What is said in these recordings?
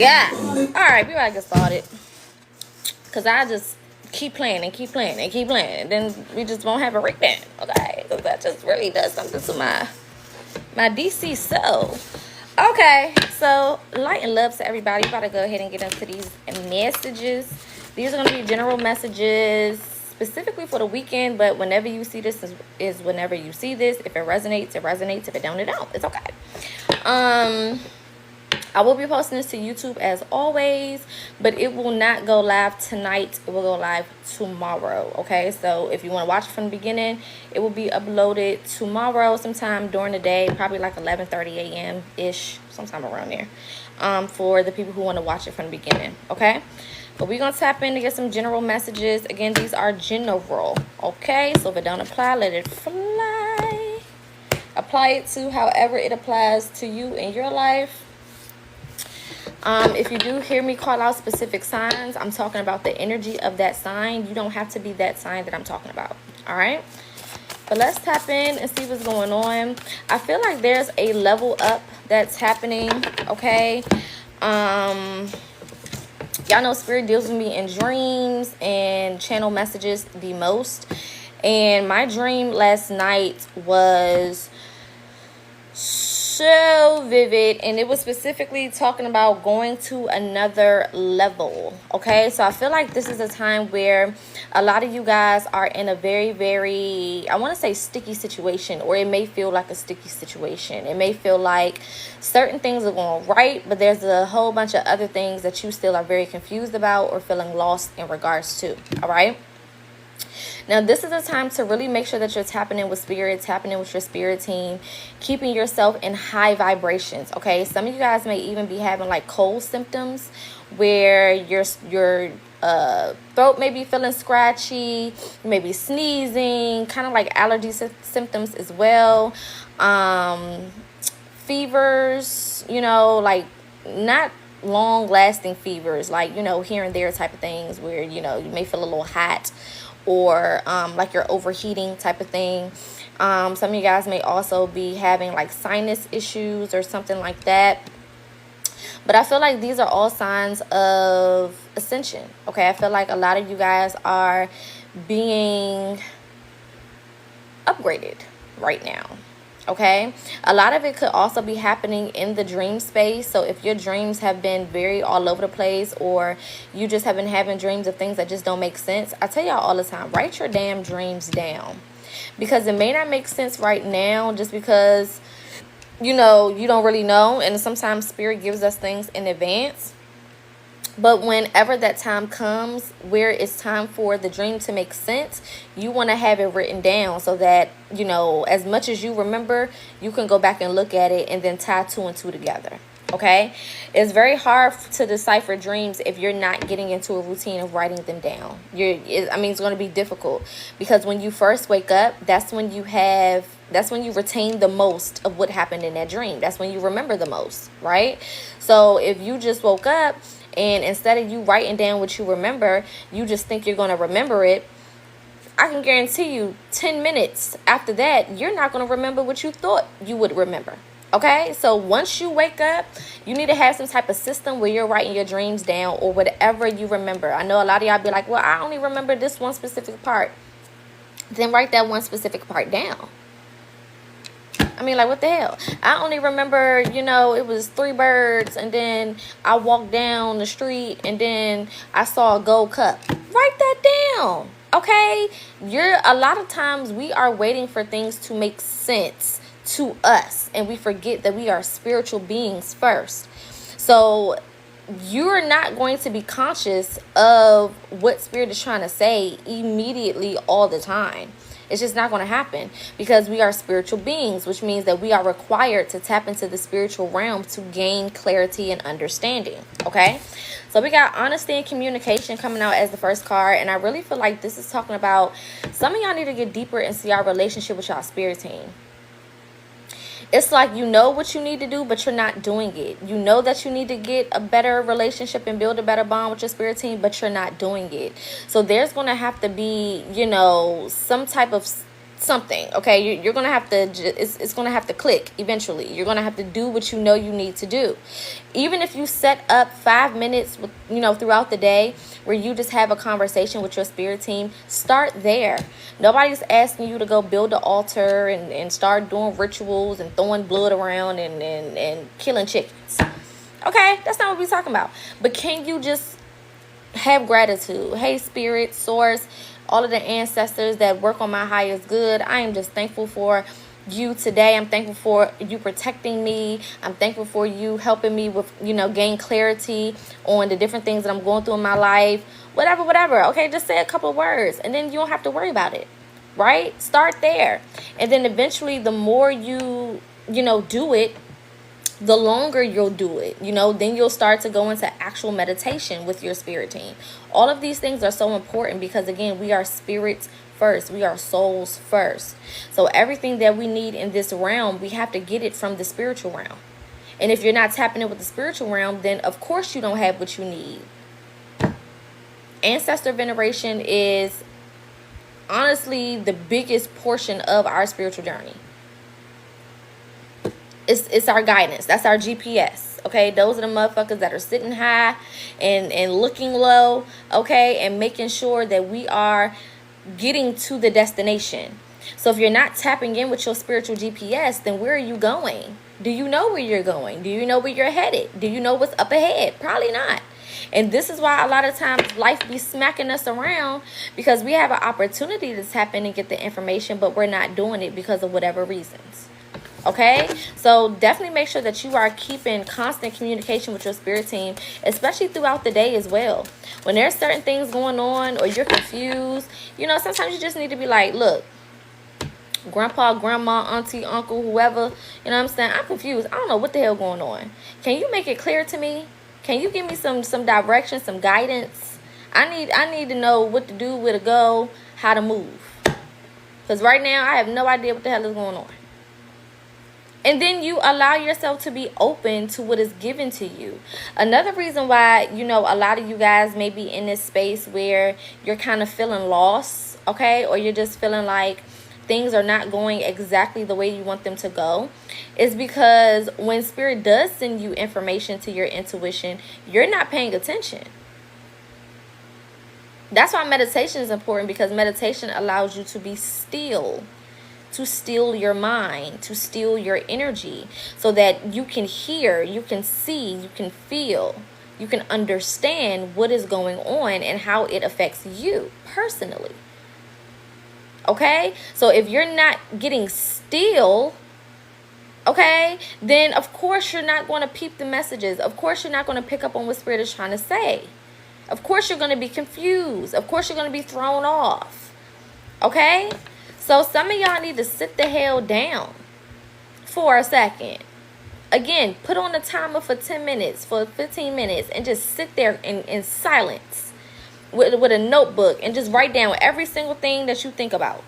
Yeah. Alright, we gotta get started. Because I just keep playing and keep playing and keep playing. And then we just won't have a breakdown. Okay? Because that just really does something to my DC soul. Okay. So, light and love to everybody. We gotta go ahead and get into these messages. These are going to be general messages specifically for the weekend. But whenever you see this is whenever you see this. If it resonates, it resonates. If it don't, it don't. It's okay. I will be posting this to YouTube as always, but it will not go live tonight. It will go live tomorrow, okay? So if you want to watch it from the beginning, it will be uploaded tomorrow sometime during the day, probably like 11:30 a.m.-ish, sometime around there, for the people who want to watch it from the beginning, okay? But we're going to tap in to get some general messages. Again, these are general, okay? So if it don't apply, let it fly. Apply it to however it applies to you in your life. If you do hear me call out specific signs, I'm talking about the energy of that sign. You don't have to be that sign that I'm talking about. All right. But let's tap in and see what's going on. I feel like there's a level up that's happening. Okay. Y'all know Spirit deals with me in dreams and channel messages the most. And my dream last night was so vivid, and it was specifically talking about going to another level. Okay, so I feel like this is a time where a lot of you guys are in a very, I want to say sticky situation, or it may feel like a sticky situation. It may feel like certain things are going right, but there's a whole bunch of other things that you still are very confused about or feeling lost in regards to. All right. Now, this is a time to really make sure that you're tapping in with spirit, tapping in with your spirit team, keeping yourself in high vibrations, okay? Some of you guys may even be having like cold symptoms where your throat may be feeling scratchy, you may be sneezing, kind of like allergy symptoms as well. Fevers, you know, like not long-lasting fevers, like, you know, here and there type of things where, you know, you may feel a little hot, or like you're overheating type of thing. Some of you guys may also be having like sinus issues or something like that. But I feel like these are all signs of ascension. Okay, I feel like a lot of you guys are being upgraded right now. Okay, a lot of it could also be happening in the dream space. So if your dreams have been very all over the place, or you just have been having dreams of things that just don't make sense, I tell y'all all the time, write your damn dreams down, because it may not make sense right now just because, you know, you don't really know. And sometimes spirit gives us things in advance. But whenever that time comes where it's time for the dream to make sense, you want to have it written down so that, you know, as much as you remember, you can go back and look at it and then tie two and two together. Okay, it's very hard to decipher dreams if you're not getting into a routine of writing them down. It's going to be difficult, because when you first wake up, that's when you retain the most of what happened in that dream. That's when you remember the most, right? So if you just woke up and instead of you writing down what you remember, you just think you're going to remember it, I can guarantee you 10 minutes after that, you're not going to remember what you thought you would remember. Okay, so once you wake up, you need to have some type of system where you're writing your dreams down or whatever you remember. I know a lot of y'all be like, well, I only remember this one specific part. Then write that one specific part down. I mean, like, what the hell? I only remember, you know, it was 3 birds, and then I walked down the street, and then I saw a gold cup. Write that down, okay? A lot of times we are waiting for things to make sense to us, and we forget that we are spiritual beings first. So you're not going to be conscious of what spirit is trying to say immediately all the time. It's just not going to happen, because we are spiritual beings, which means that we are required to tap into the spiritual realm to gain clarity and understanding. Okay, so we got honesty and communication coming out as the first card, and I really feel like this is talking about some of y'all need to get deeper into your relationship with y'all spirit team. It's like you know what you need to do, but you're not doing it. You know that you need to get a better relationship and build a better bond with your spirit team, but you're not doing it. So there's going to have to be, you know, some type of something. Okay, you're gonna have to, it's gonna have to click eventually. You're gonna have to do what you know you need to do. Even if you set up 5 minutes with, throughout the day where you just have a conversation with your spirit team, start there. Nobody's asking you to go build an altar and start doing rituals and throwing blood around and killing chickens. Okay, that's not what we're talking about. But can you just have gratitude? Hey, spirit, source, all of the ancestors that work on my highest good, I am just thankful for you today. I'm thankful for you protecting me. I'm thankful for you helping me with, gain clarity on the different things that I'm going through in my life. Whatever. Okay, just say a couple of words and then you don't have to worry about it, right? Start there. And then eventually the more you do it, the longer you'll do it, then you'll start to go into actual meditation with your spirit team. All of these things are so important because, again, we are spirits first. We are souls first. So everything that we need in this realm, we have to get it from the spiritual realm. And if you're not tapping in with the spiritual realm, then of course you don't have what you need. Ancestor veneration is honestly the biggest portion of our spiritual journey. It's our guidance. That's our GPS. Okay, those are the motherfuckers that are sitting high and looking low. Okay, and making sure that we are getting to the destination. So if you're not tapping in with your spiritual GPS, then where are you going? Do you know where you're going? Do you know where you're headed? Do you know what's up ahead? Probably not. And this is why a lot of times life be smacking us around, because we have an opportunity to tap in and get the information, but we're not doing it because of whatever reasons. Okay, so definitely make sure that you are keeping constant communication with your spirit team, especially throughout the day as well. When there's certain things going on or you're confused, sometimes you just need to be like, look, grandpa, grandma, auntie, uncle, whoever, I'm saying, I'm confused. I don't know what the hell going on. Can you make it clear to me? Can you give me some direction, some guidance? I need to know what to do, where to go, how to move. Because right now I have no idea what the hell is going on. And then you allow yourself to be open to what is given to you. Another reason why, a lot of you guys may be in this space where you're kind of feeling lost, okay? Or you're just feeling like things are not going exactly the way you want them to go, is because when spirit does send you information to your intuition, you're not paying attention. That's why meditation is important, because meditation allows you to be still, to still your mind, to still your energy, so that you can hear, you can see, you can feel, you can understand what is going on and how it affects you personally. Okay? So if you're not getting still, okay, then of course you're not going to peep the messages. Of course you're not going to pick up on what spirit is trying to say. Of course you're going to be confused. Of course you're going to be thrown off. Okay? So some of y'all need to sit the hell down for a second. Again, put on a timer for 10 minutes, for 15 minutes, and just sit there in silence with a notebook and just write down every single thing that you think about.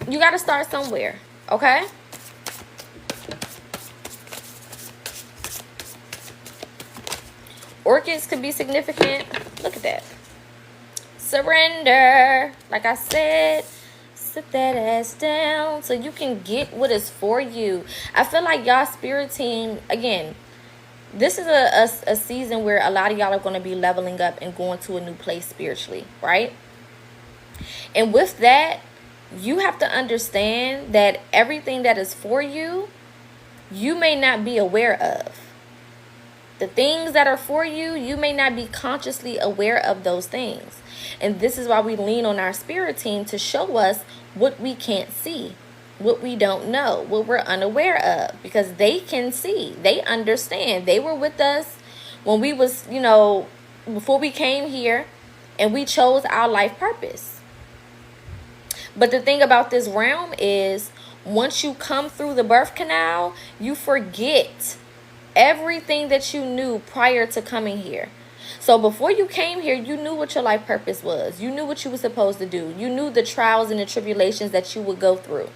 You got to start somewhere, okay? Orchids could be significant. Look at that. Surrender. Like I said, sit that ass down so you can get what is for you. I feel like y'all spirit team, again, this is a season where a lot of y'all are going to be leveling up and going to a new place spiritually, right? And with that, you have to understand that everything that is for you, you may not be aware of. The things that are for you, you may not be consciously aware of those things. And this is why we lean on our spirit team to show us what we can't see, what we don't know, what we're unaware of, because they can see, they understand. They were with us when we was, before we came here, and we chose our life purpose. But the thing about this realm is, once you come through the birth canal, you forget everything that you knew prior to coming here. So before you came here, you knew what your life purpose was. You knew what you were supposed to do. You knew the trials and the tribulations that you would go through.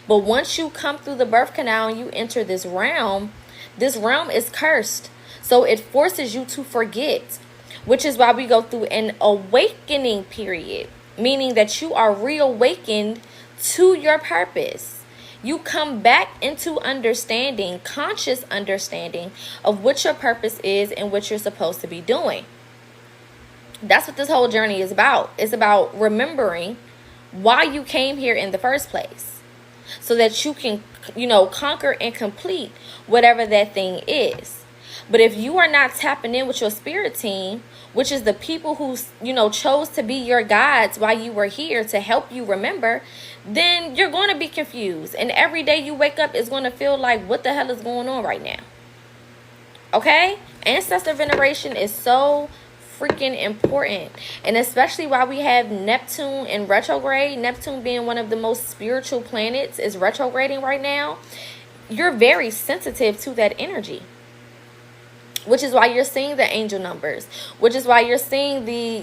But once you come through the birth canal and you enter this realm is cursed. So it forces you to forget, which is why we go through an awakening period. meaning that you are reawakened to your purpose. You come back into understanding, conscious understanding of what your purpose is and what you're supposed to be doing. That's what this whole journey is about. It's about remembering why you came here in the first place, so that you can, conquer and complete whatever that thing is. But if you are not tapping in with your spirit team, which is the people who, chose to be your guides while you were here to help you remember, then you're going to be confused. And every day you wake up is going to feel like, what the hell is going on right now? Okay? Ancestor veneration is so freaking important. And especially while we have Neptune in retrograde, Neptune being one of the most spiritual planets is retrograding right now, you're very sensitive to that energy. Which is why you're seeing the angel numbers, which is why you're seeing the,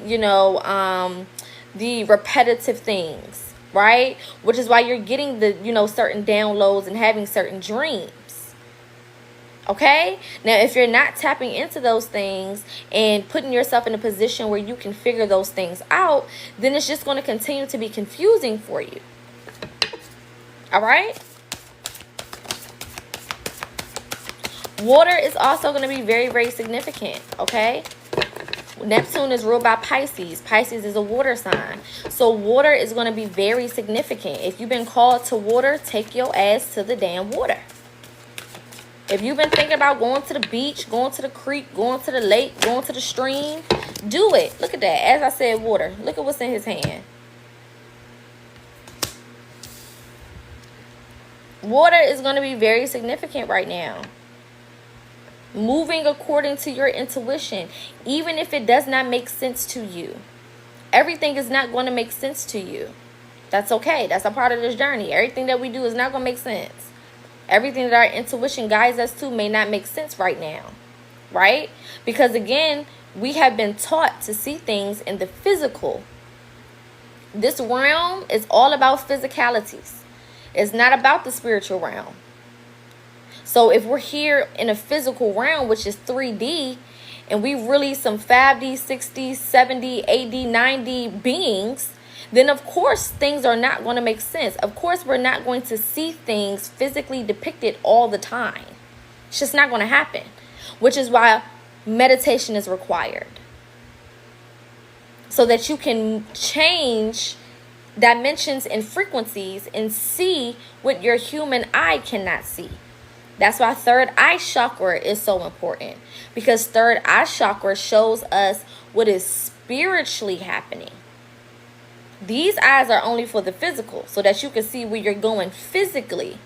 the repetitive things, right? Which is why you're getting the, certain downloads and having certain dreams. Okay? Now, if you're not tapping into those things and putting yourself in a position where you can figure those things out, then it's just going to continue to be confusing for you. All right? Water is also going to be very, very significant, okay? Neptune is ruled by Pisces. Pisces is a water sign. So water is going to be very significant. If you've been called to water, take your ass to the damn water. If you've been thinking about going to the beach, going to the creek, going to the lake, going to the stream, do it. Look at that. As I said, water. Look at what's in his hand. Water is going to be very significant right now. Moving according to your intuition, even if it does not make sense to you. Everything is not going to make sense to you. That's okay. That's a part of this journey. Everything that we do is not going to make sense. Everything that our intuition guides us to may not make sense right now. Right? Because again, we have been taught to see things in the physical. This realm is all about physicalities. It's not about the spiritual realm. So if we're here in a physical realm, which is 3D, and we really some 5D, 6D, 7D, 8D, 9D beings, then of course things are not going to make sense. Of course we're not going to see things physically depicted all the time. It's just not going to happen, which is why meditation is required. So that you can change dimensions and frequencies and see what your human eye cannot see. That's why third eye chakra is so important, because third eye chakra shows us what is spiritually happening. These eyes are only for the physical, so that you can see where you're going physically.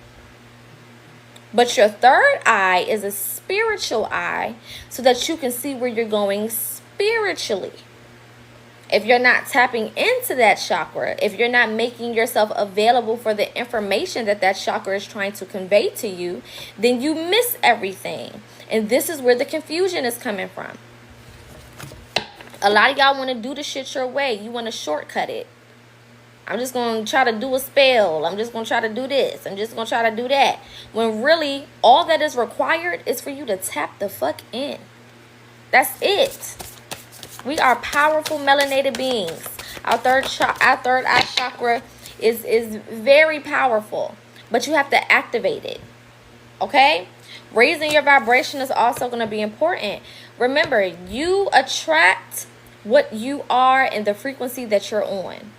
But your third eye is a spiritual eye, so that you can see where you're going spiritually. If you're not tapping into that chakra, if you're not making yourself available for the information that that chakra is trying to convey to you, then you miss everything. And this is where the confusion is coming from. A lot of y'all want to do the shit your way. You want to shortcut it. I'm just going to try to do a spell. I'm just going to try to do this. I'm just going to try to do that. When really, all that is required is for you to tap the fuck in. That's it. We are powerful melanated beings. Our third eye chakra is very powerful, but you have to activate it. Okay? Raising your vibration is also going to be important. Remember, you attract what you are and the frequency that you're on.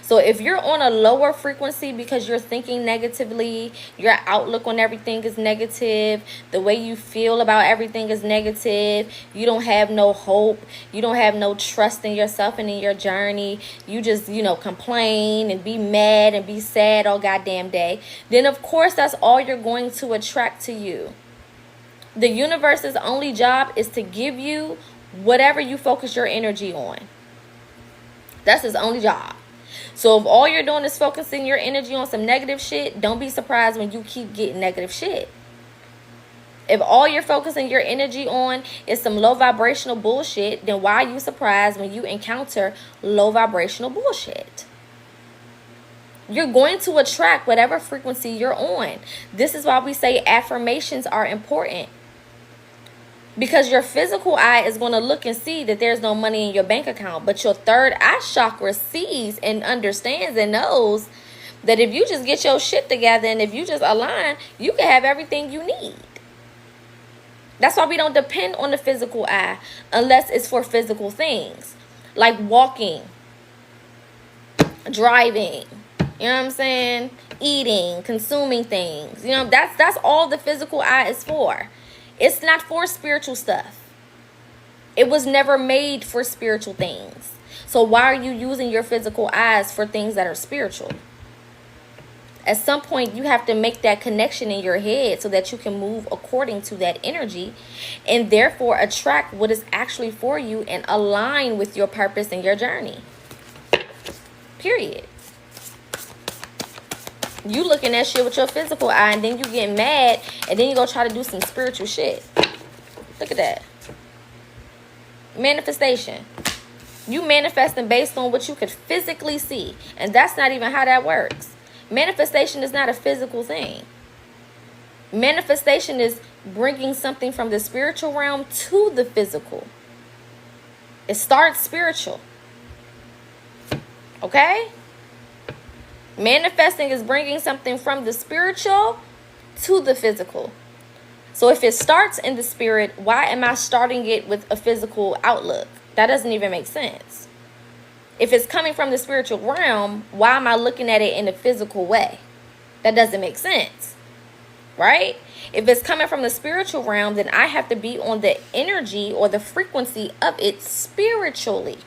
So if you're on a lower frequency because you're thinking negatively, your outlook on everything is negative, the way you feel about everything is negative, you don't have no hope, you don't have no trust in yourself and in your journey, you just, complain and be mad and be sad all goddamn day, then of course that's all you're going to attract to you. The universe's only job is to give you whatever you focus your energy on. That's its only job. So if all you're doing is focusing your energy on some negative shit, don't be surprised when you keep getting negative shit. If all you're focusing your energy on is some low vibrational bullshit, then why are you surprised when you encounter low vibrational bullshit? You're going to attract whatever frequency you're on. This is why we say affirmations are important. Because your physical eye is going to look and see that there's no money in your bank account. But your third eye chakra sees and understands and knows that if you just get your shit together and if you just align, you can have everything you need. That's why we don't depend on the physical eye unless it's for physical things. Like walking, driving, you know what I'm saying? Eating, consuming things. You know, that's all the physical eye is for. It's not for spiritual stuff. It was never made for spiritual things. So why are you using your physical eyes for things that are spiritual? At some point, you have to make that connection in your head so that you can move according to that energy and therefore attract what is actually for you and align with your purpose and your journey. Period. You looking at shit with your physical eye and then you get mad and then you go try to do some spiritual shit. Look at that. Manifestation. You manifesting based on what you could physically see. And that's not even how that works. Manifestation is not a physical thing. Manifestation is bringing something from the spiritual realm to the physical. It starts spiritual. Okay? Manifesting is bringing something from the spiritual to the physical. So if it starts in the spirit, why am I starting it with a physical outlook? That doesn't even make sense. If it's coming from the spiritual realm, why am I looking at it in a physical way? That doesn't make sense, right? If it's coming from the spiritual realm, then I have to be on the energy or the frequency of it spiritually.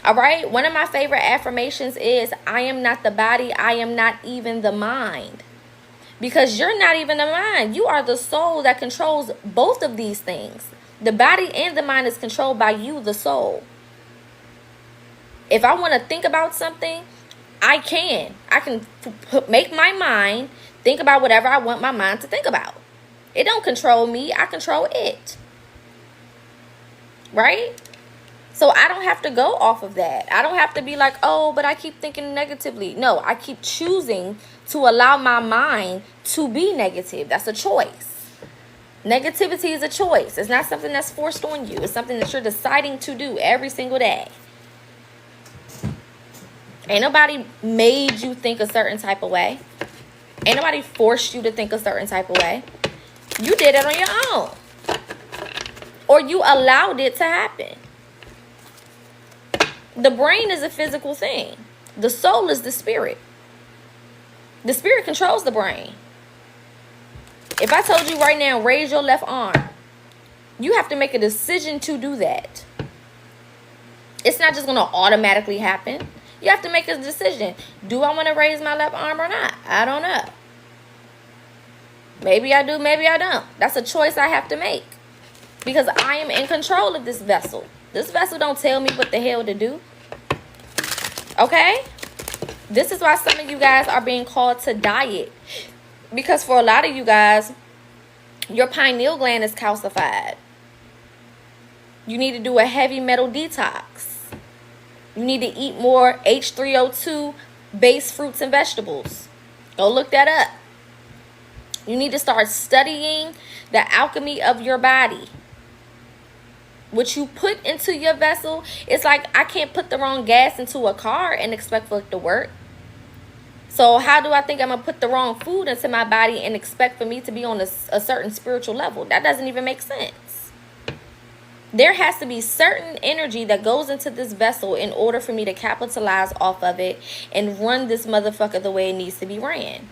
All right. One of my favorite affirmations is, I am not the body. I am not even the mind. Because you're not even the mind. You are the soul that controls both of these things. The body and the mind is controlled by you, the soul. If I want to think about something, I can. I can make my mind think about whatever I want my mind to think about. It don't control me. I control it. Right? So I don't have to go off of that. I don't have to be like, oh, but I keep thinking negatively. No, I keep choosing to allow my mind to be negative. That's a choice. Negativity is a choice. It's not something that's forced on you. It's something that you're deciding to do every single day. Ain't nobody made you think a certain type of way. Ain't nobody forced you to think a certain type of way. You did it on your own. Or you allowed it to happen. The brain is a physical thing. The soul is the spirit. The spirit controls the brain. If I told you right now, raise your left arm, you have to make a decision to do that. It's not just going to automatically happen. You have to make a decision. Do I want to raise my left arm or not? I don't know. Maybe I do, maybe I don't. That's a choice I have to make. Because I am in control of this vessel. This vessel don't tell me what the hell to do. Okay? This is why some of you guys are being called to diet. Because for a lot of you guys, your pineal gland is calcified. You need to do a heavy metal detox. You need to eat more H3O2 based fruits and vegetables. Go look that up. You need to start studying the alchemy of your body. What you put into your vessel, it's like I can't put the wrong gas into a car and expect for it to work. So how do I think I'm going to put the wrong food into my body and expect for me to be on a certain spiritual level? That doesn't even make sense. There has to be certain energy that goes into this vessel in order for me to capitalize off of it and run this motherfucker the way it needs to be ran.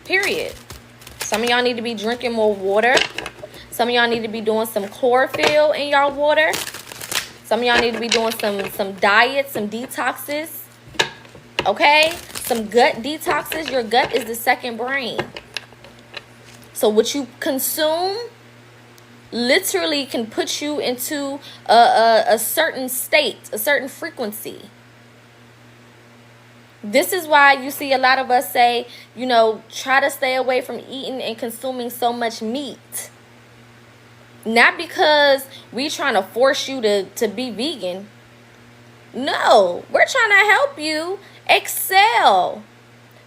Period. Some of y'all need to be drinking more water. Some of y'all need to be doing some chlorophyll in y'all water. Some of y'all need to be doing some diets, some detoxes. Okay? Some gut detoxes. Your gut is the second brain. So what you consume literally can put you into a certain state, a certain frequency. This is why you see a lot of us say, you know, try to stay away from eating and consuming so much meat. Not because we trying to force you to be vegan. No, we're trying to help you excel.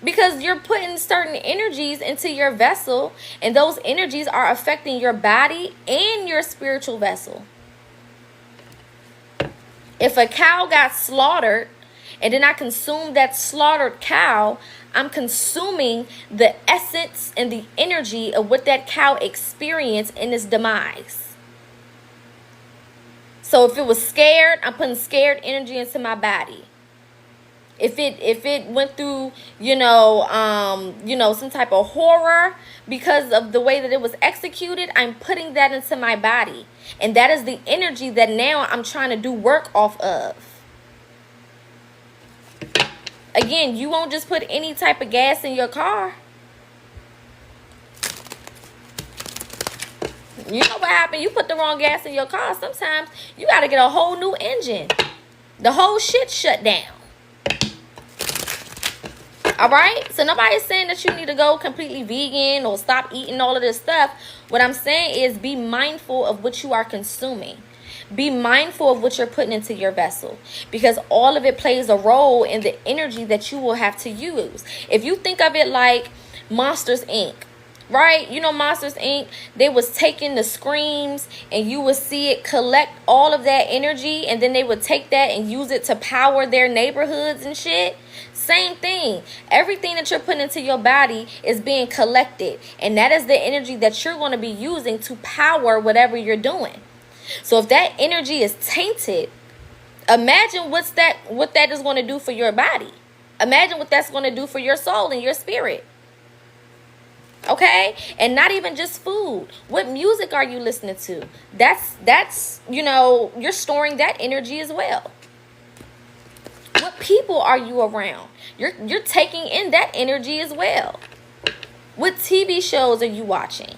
Because you're putting certain energies into your vessel, and those energies are affecting your body and your spiritual vessel. If a cow got slaughtered and then I consume that slaughtered cow, I'm consuming the essence and the energy of what that cow experienced in its demise. So if it was scared, I'm putting scared energy into my body. If it went through, some type of horror because of the way that it was executed, I'm putting that into my body. And that is the energy that now I'm trying to do work off of. Again, you won't just put any type of gas in your car. You know what happened? You put the wrong gas in your car. Sometimes you got to get a whole new engine. The whole shit shut down. All right? So nobody's saying that you need to go completely vegan or stop eating all of this stuff. What I'm saying is be mindful of what you are consuming. Be mindful of what you're putting into your vessel, because all of it plays a role in the energy that you will have to use. If you think of it like Monsters Inc., right? You know, Monsters Inc., they was taking the screams and you would see it collect all of that energy, and then they would take that and use it to power their neighborhoods and shit. Same thing. Everything that you're putting into your body is being collected, and that is the energy that you're going to be using to power whatever you're doing. So if that energy is tainted, imagine what that is going to do for your body. Imagine what that's going to do for your soul and your spirit. Okay? And not even just food. What music are you listening to? That's you're storing that energy as well. What people are you around? You're taking in that energy as well. What TV shows are you watching?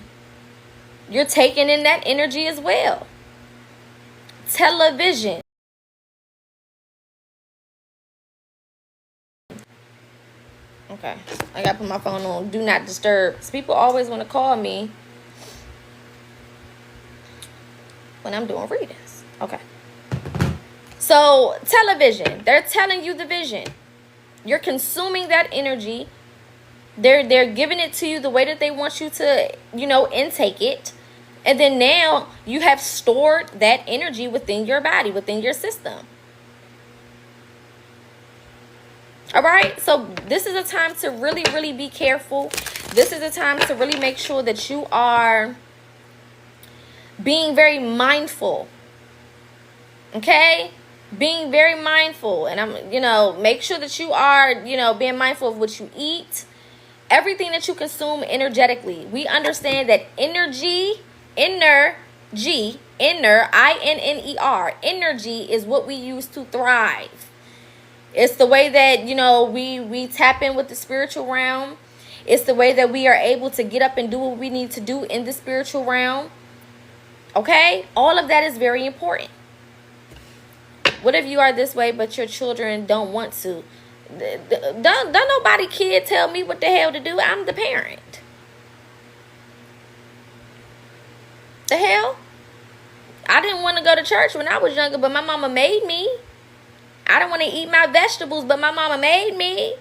You're taking in that energy as well. Television. Okay, I gotta put my phone on do not disturb. People always want to call me when I'm doing readings. Okay. So television, they're telling you the vision. You're consuming that energy. They're giving it to you the way that they want you to, intake it. And then now you have stored that energy within your body, within your system. All right. So this is a time to really, really be careful. This is a time to really make sure that you are being very mindful. Okay. Being very mindful. And make sure that you are, being mindful of what you eat. Everything that you consume energetically. We understand that inner, I-N-N-E-R, energy is what we use to thrive. It's the way that, we tap in with the spiritual realm. It's the way that we are able to get up and do what we need to do in the spiritual realm. Okay? All of that is very important. What if you are this way, but your children don't want to? Don't nobody kid tell me what the hell to do. I'm the parent. The hell? I didn't want to go to church when I was younger, but my mama made me. I didn't want to eat my vegetables, but my mama made me.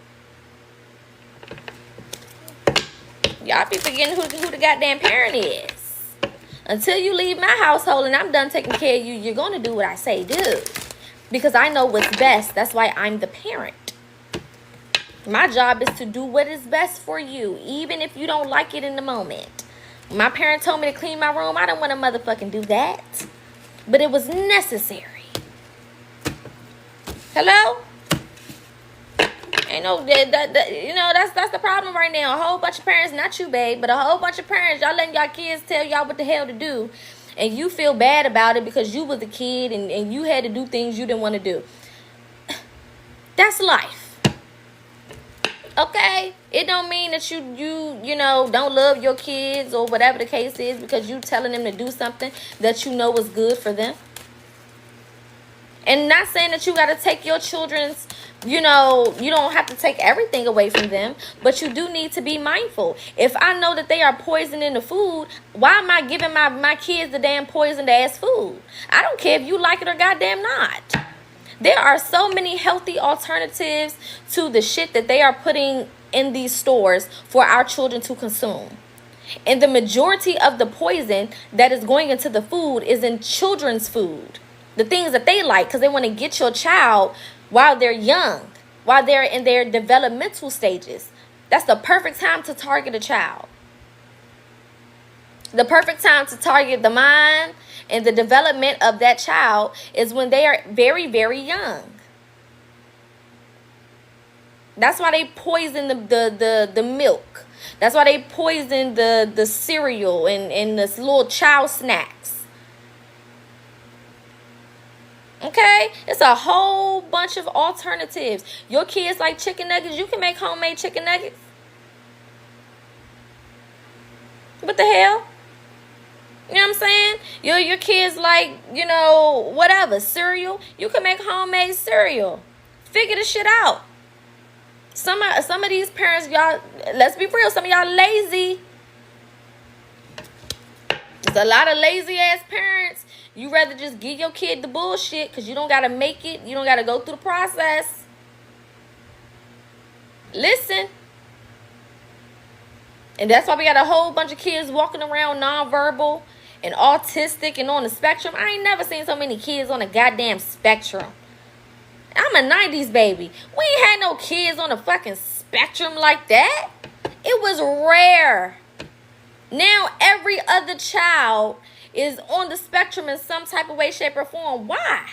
Y'all be forgetting who the goddamn parent is. Until you leave my household and I'm done taking care of you, you're going to do what I say do. Because I know what's best. That's why I'm the parent. My job is to do what is best for you, even if you don't like it in the moment. My parents told me to clean my room. I didn't want to motherfucking do that. But it was necessary. Hello? Ain't no, that's the problem right now. A whole bunch of parents, not you, babe, but a whole bunch of parents, y'all letting y'all kids tell y'all what the hell to do. And you feel bad about it because you was a kid and you had to do things you didn't want to do. That's life. Okay? It don't mean that you don't love your kids or whatever the case is because you telling them to do something that you know is good for them. And not saying that you got to take your children's, you don't have to take everything away from them, but you do need to be mindful. If I know that they are poisoning the food, why am I giving my kids the damn poisoned ass food? I don't care if you like it or goddamn not. There are so many healthy alternatives to the shit that they are putting in these stores for our children to consume. And the majority of the poison that is going into the food is in children's food. The things that they like, because they want to get your child while they're young, while they're in their developmental stages. That's the perfect time to target a child. The perfect time to target the mind and the development of that child is when they are very, very young. That's why they poison the milk. That's why they poison the cereal and this little child snacks. Okay? It's a whole bunch of alternatives. Your kids like chicken nuggets. You can make homemade chicken nuggets. What the hell? You know what I'm saying? Your kids like, whatever, cereal. You can make homemade cereal. Figure the shit out. Some of these parents, y'all, let's be real, some of y'all lazy. There's a lot of lazy ass parents. You rather just give your kid the bullshit because you don't got to make it. You don't got to go through the process. Listen. And that's why we got a whole bunch of kids walking around nonverbal and autistic and on the spectrum. I ain't never seen so many kids on the goddamn spectrum. I'm a 90s baby. We ain't had no kids on the fucking spectrum like that. It was rare. Now every other child is on the spectrum in some type of way, shape, or form. Why?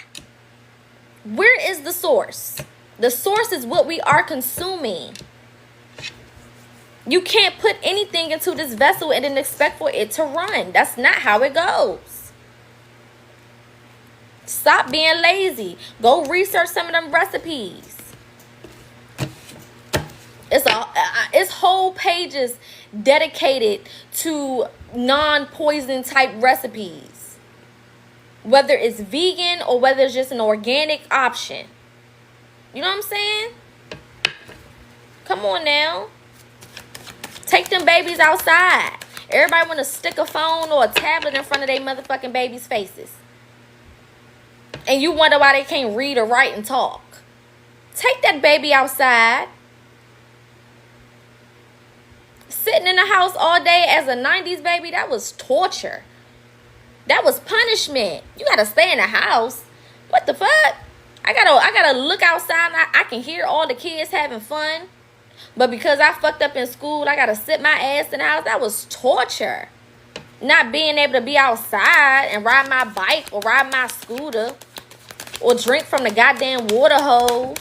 Where is the source? The source is what we are consuming. You can't put anything into this vessel and then expect for it to run. That's not how it goes. Stop being lazy. Go research some of them recipes. It's whole pages dedicated to non-poison type recipes. Whether it's vegan or whether it's just an organic option. You know what I'm saying? Come on now. Take them babies outside. Everybody want to stick a phone or a tablet in front of their motherfucking babies' faces. And you wonder why they can't read or write and talk. Take that baby outside. Sitting in the house all day as a 90s baby, that was torture. That was punishment. You gotta stay in the house. What the fuck? I gotta look outside and I can hear all the kids having fun. But because I fucked up in school, I gotta sit my ass in the house. That was torture. Not being able to be outside and ride my bike or ride my scooter or drink from the goddamn water hose.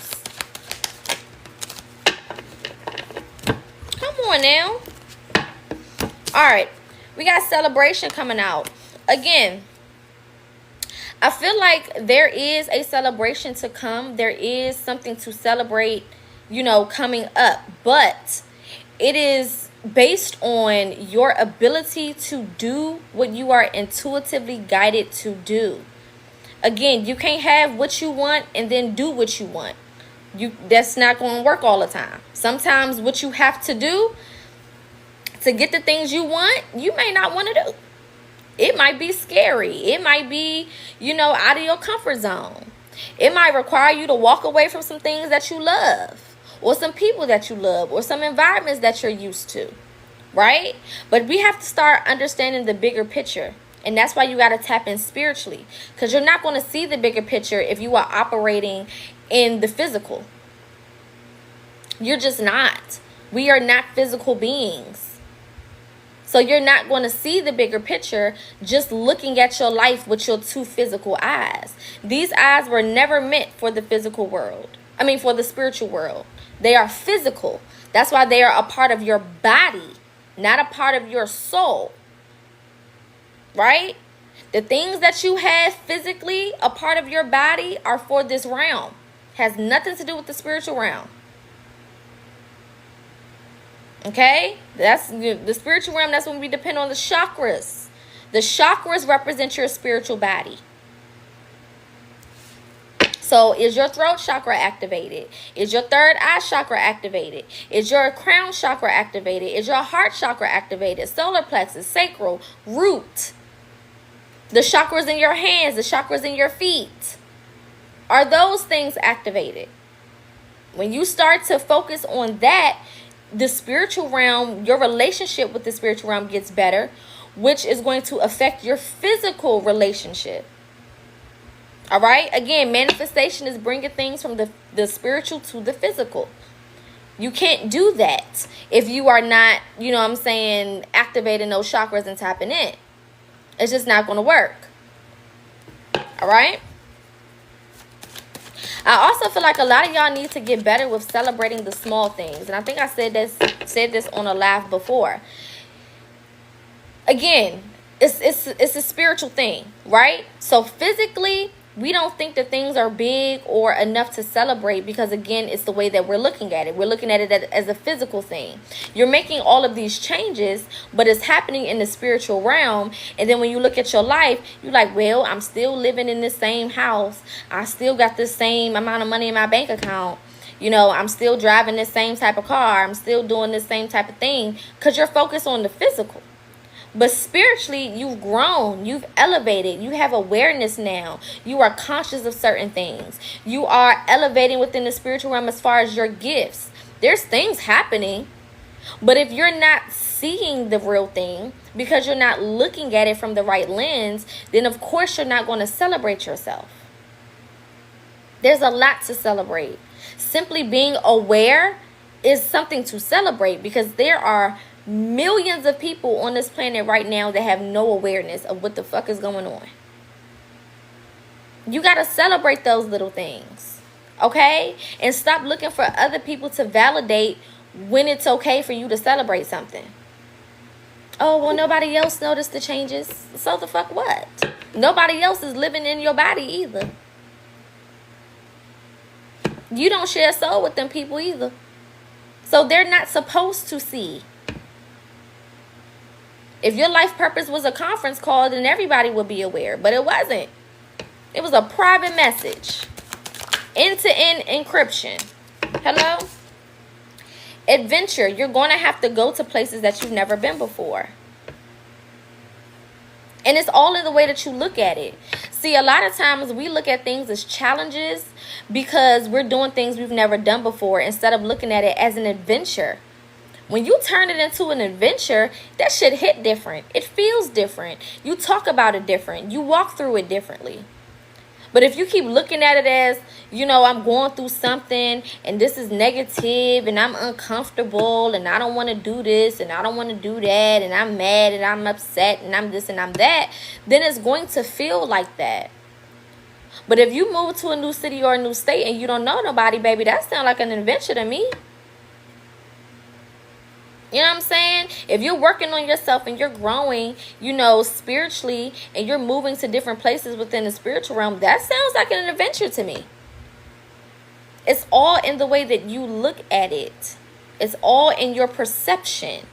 Come on now. All right. We got Celebration coming out. Again, I feel like there is a celebration to come. There is something to celebrate, coming up. But it is based on your ability to do what you are intuitively guided to do. Again, you can't have what you want and then do what you want. That's not going to work all the time. Sometimes what you have to do to get the things you want, you may not want to do. It might be scary. It might be, out of your comfort zone. It might require you to walk away from some things that you love, or some people that you love, or some environments that you're used to, right? But we have to start understanding the bigger picture. And that's why you got to tap in spiritually, because you're not going to see the bigger picture if you are operating in the physical. You're just not. We are not physical beings. So you're not going to see the bigger picture just looking at your life with your two physical eyes. These eyes were never meant for the physical world. For the spiritual world. They are physical. That's why they are a part of your body, not a part of your soul. Right? The things that you have physically, a part of your body, are for this realm. Has nothing to do with the spiritual realm. Okay? That's the spiritual realm. That's when we depend on the chakras. The chakras represent your spiritual body. So is your throat chakra activated? Is your third eye chakra activated? Is your crown chakra activated? Is your heart chakra activated? Solar plexus, sacral, root. The chakras in your hands, the chakras in your feet. Are those things activated? When you start to focus on that, the spiritual realm, your relationship with the spiritual realm gets better, which is going to affect your physical relationship. All right? Again, manifestation is bringing things from the spiritual to the physical. You can't do that if you are not, you know what I'm saying, activating those chakras and tapping in. It's just not going to work. All right? I also feel like a lot of y'all need to get better with celebrating the small things. And I think I said this on a live before. Again, it's a spiritual thing, right? So physically, we don't think that things are big or enough to celebrate because, again, it's the way that we're looking at it. We're looking at it as a physical thing. You're making all of these changes, but it's happening in the spiritual realm. And then when you look at your life, you're like, well, I'm still living in the same house. I still got the same amount of money in my bank account. You know, I'm still driving the same type of car. I'm still doing the same type of thing because you're focused on the physical. But spiritually, you've grown, you've elevated, you have awareness now. You are conscious of certain things. You are elevating within the spiritual realm as far as your gifts. There's things happening. But if you're not seeing the real thing because you're not looking at it from the right lens, then of course you're not going to celebrate yourself. There's a lot to celebrate. Simply being aware is something to celebrate because there are millions of people on this planet right now that have no awareness of what the fuck is going on. You got to celebrate those little things, okay? And stop looking for other people to validate when it's okay for you to celebrate something. Oh, well, nobody else noticed the changes. So the fuck what? Nobody else is living in your body either. You don't share a soul with them people either. So they're not supposed to see. If your life purpose was a conference call, then everybody would be aware. But it wasn't. It was a private message. End-to-end encryption. Hello? Adventure. You're going to have to go to places that you've never been before. And it's all in the way that you look at it. See, a lot of times we look at things as challenges because we're doing things we've never done before instead of looking at it as an adventure. When you turn it into an adventure, that shit hit different. It feels different. You talk about it different. You walk through it differently. But if you keep looking at it as, you know, I'm going through something and this is negative and I'm uncomfortable and I don't want to do this and I don't want to do that and I'm mad and I'm upset and I'm this and I'm that, then it's going to feel like that. But if you move to a new city or a new state and you don't know nobody, baby, that sounds like an adventure to me. You know what I'm saying? If you're working on yourself and you're growing, you know, spiritually, and you're moving to different places within the spiritual realm, that sounds like an adventure to me. It's all in the way that you look at it. It's all in your perception.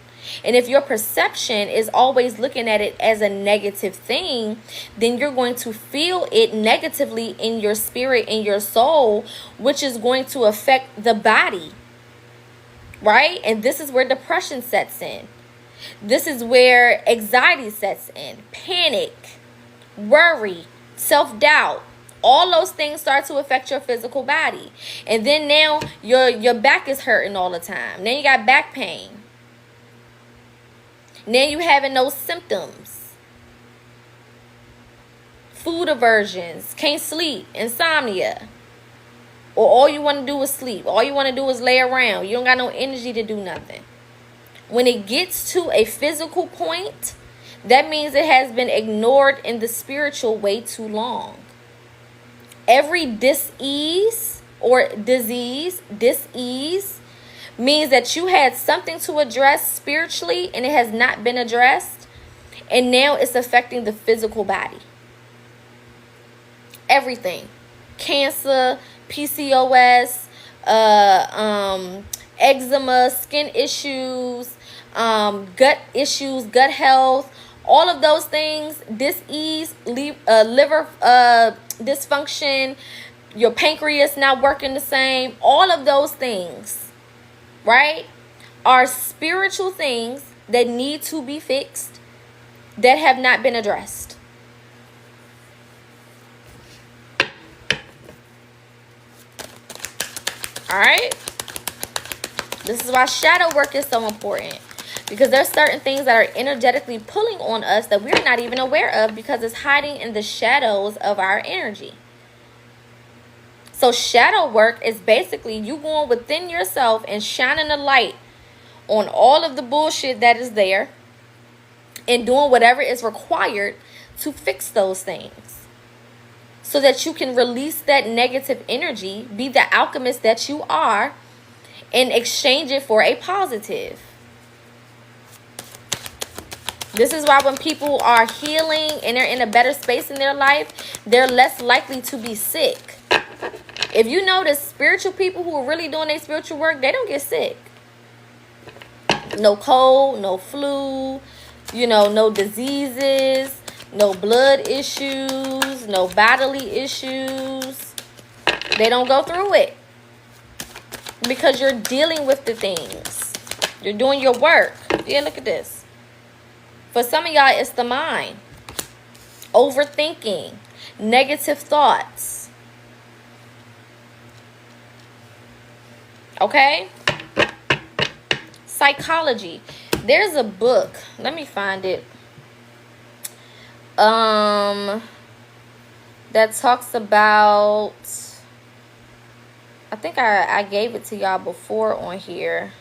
And if your perception is always looking at it as a negative thing, then you're going to feel it negatively in your spirit, in your soul, which is going to affect the body. Right? And this is where depression sets in. This is where anxiety sets in. Panic, worry, self-doubt. All those things start to affect your physical body. And then now your back is hurting all the time. Then you got back pain. Now you having those symptoms. Food aversions, can't sleep, insomnia. Or all you want to do is sleep. All you want to do is lay around. You don't got no energy to do nothing. When it gets to a physical point, that means it has been ignored in the spiritual way too long. Every dis-ease or disease, dis-ease, means that you had something to address spiritually and it has not been addressed. And now it's affecting the physical body. Everything. Cancer, PCOS, eczema, skin issues, gut issues, gut health, all of those things, dis-ease, liver dysfunction, your pancreas not working the same, all of those things, right, are spiritual things that need to be fixed that have not been addressed. All right. This is why shadow work is so important. Because there's certain things that are energetically pulling on us that we're not even aware of because it's hiding in the shadows of our energy. So shadow work is basically you going within yourself and shining a light on all of the bullshit that is there and doing whatever is required to fix those things so that you can release that negative energy, be the alchemist that you are, and exchange it for a positive. This is why when people are healing and they're in a better space in their life, they're less likely to be sick. If you notice, spiritual people who are really doing their spiritual work, they don't get sick. No cold, no flu, no diseases, no blood issues, no bodily issues. They don't go through it because you're dealing with the things. You're doing your work. Yeah, look at this. For some of y'all, it's the mind. Overthinking, negative thoughts. Okay? Psychology. There's a book. Let me find it. That talks about, I think I gave it to y'all before on here.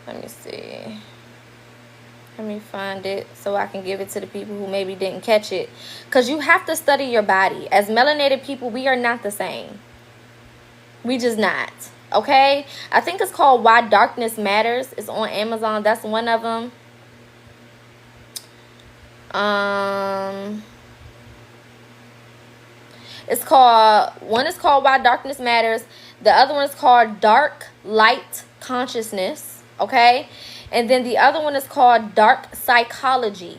Let me see. Let me find it so I can give it to the people who maybe didn't catch it. Because you have to study your body. As melanated people, we are not the same. We just not. Okay? I think it's called Why Darkness Matters. It's on Amazon. That's one of them. One is called Why Darkness Matters. The other one is called Dark Light Consciousness. Okay? And then the other one is called Dark Psychology.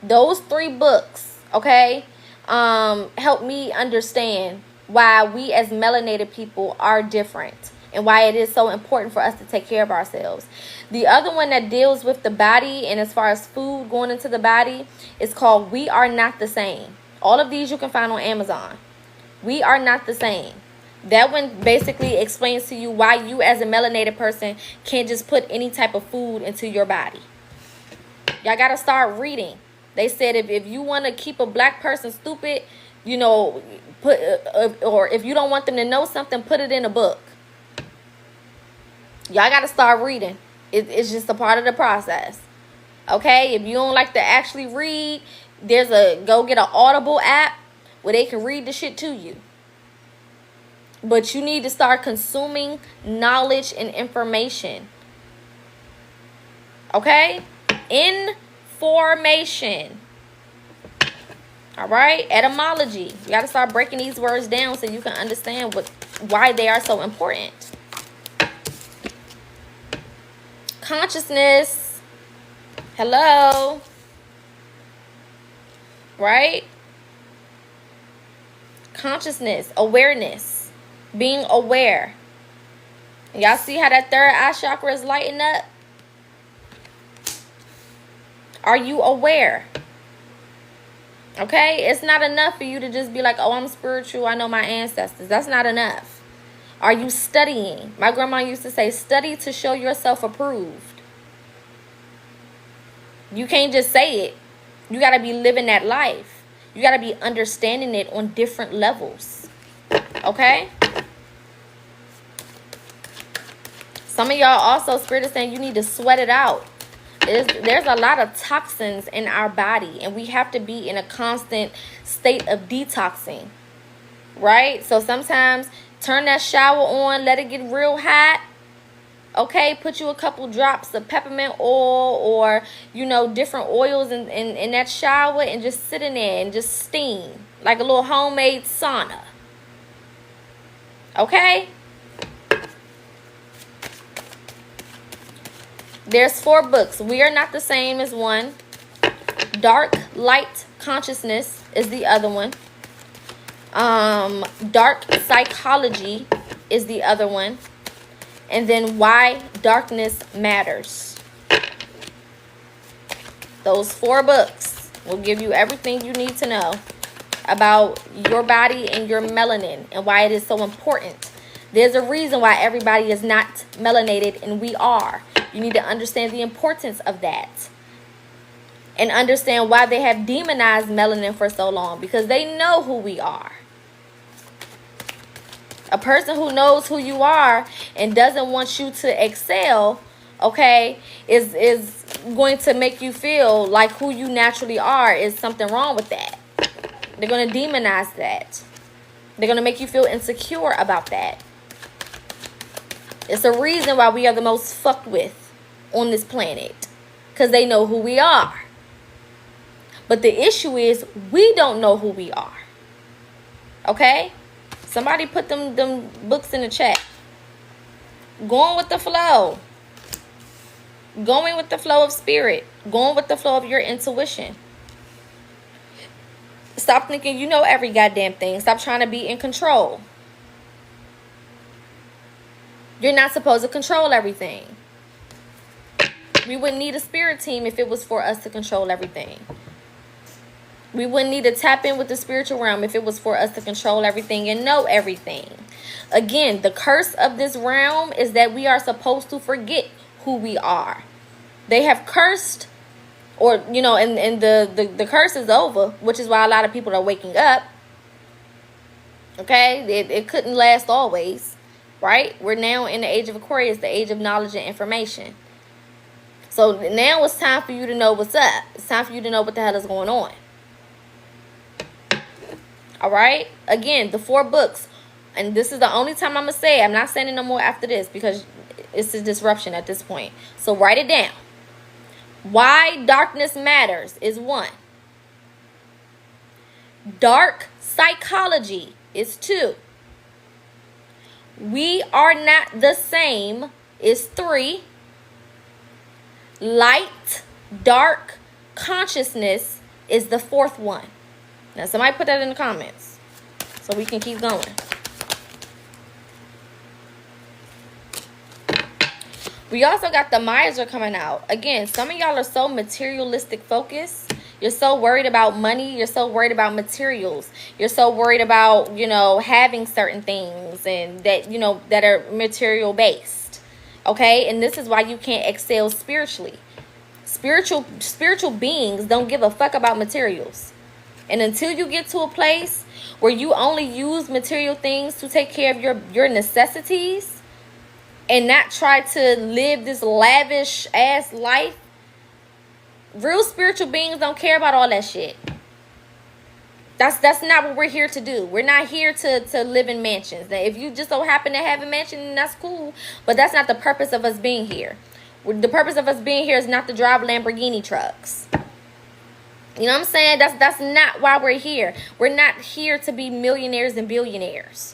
Those 3 books, okay, help me understand why we as melanated people are different and why it is so important for us to take care of ourselves. The other one that deals with the body and as far as food going into the body is called We Are Not the Same. All of these you can find on Amazon. We Are Not the Same. That one basically explains to you why you as a melanated person can't just put any type of food into your body. Y'all got to start reading. They said if you want to keep a black person stupid, or if you don't want them to know something, put it in a book. Y'all got to start reading. It's just a part of the process. Okay? If you don't like to actually read, go get an Audible app where they can read the shit to you. But you need to start consuming knowledge and information. Okay? Information. All right? Etymology. You got to start breaking these words down so you can understand why they are so important. Consciousness. Hello. Right? Consciousness. Awareness. Being aware. Y'all see how that third eye chakra is lighting up? Are you aware? Okay? It's not enough for you to just be like, oh, I'm spiritual. I know my ancestors. That's not enough. Are you studying? My grandma used to say, study to show yourself approved. You can't just say it. You got to be living that life. You got to be understanding it on different levels. Okay? Some of y'all also, Spirit is saying you need to sweat it out. There's a lot of toxins in our body, and we have to be in a constant state of detoxing. Right? So sometimes turn that shower on, let it get real hot. Okay, put you a couple drops of peppermint oil or, different oils in that shower and just sit in there and just steam like a little homemade sauna. Okay? There's 4 books. We Are Not the Same is one. Dark Light Consciousness is the other one. Dark Psychology is the other one. And then Why Darkness Matters. Those 4 books will give you everything you need to know about your body and your melanin and why it is so important There's a reason why everybody is not melanated and we are. You need to understand the importance of that. And understand why they have demonized melanin for so long. Because they know who we are. A person who knows who you are and doesn't want you to excel, okay, is going to make you feel like who you naturally are is something wrong with that. They're going to demonize that. They're going to make you feel insecure about that. It's a reason why we are the most fucked with on this planet. Because they know who we are. But the issue is we don't know who we are. Okay? Somebody put them books in the chat. Going with the flow. Going with the flow of spirit. Going with the flow of your intuition. Stop thinking you know every goddamn thing. Stop trying to be in control. You're not supposed to control everything. We wouldn't need a spirit team if it was for us to control everything. We wouldn't need to tap in with the spiritual realm if it was for us to control everything and know everything. Again, the curse of this realm is that we are supposed to forget who we are. They have cursed, or, you know, and the curse is over, which is why a lot of people are waking up. Okay? It couldn't last always, right? We're now in the age of Aquarius, the age of knowledge and information. So now it's time for you to know what's up. It's time for you to know what the hell is going on. All right? Again, the 4 books. And this is the only time I'm going to say it. I'm not saying it no more after this because it's a disruption at this point. So write it down. Why darkness matters is 1. Dark psychology is 2. We are not the same is 3. Light, dark consciousness is the 4th one. Now somebody put that in the comments so we can keep going. We also got the miser coming out. Again, some of y'all are so materialistic focused. You're so worried about money. You're so worried about materials. You're so worried about, you know, having certain things and that, you know, that are material based. Okay? And this is why you can't excel spiritually. Spiritual beings don't give a fuck about materials. And until you get to a place where you only use material things to take care of your necessities, and not try to live this lavish ass life, real spiritual beings don't care about all that shit. That's not what we're here to do. We're not here to live in mansions. Now, if you just so happen to have a mansion, then that's cool. But that's not the purpose of us being here. The purpose of us being here is not to drive Lamborghini trucks. You know what I'm saying? That's not why we're here. We're not here to be millionaires and billionaires.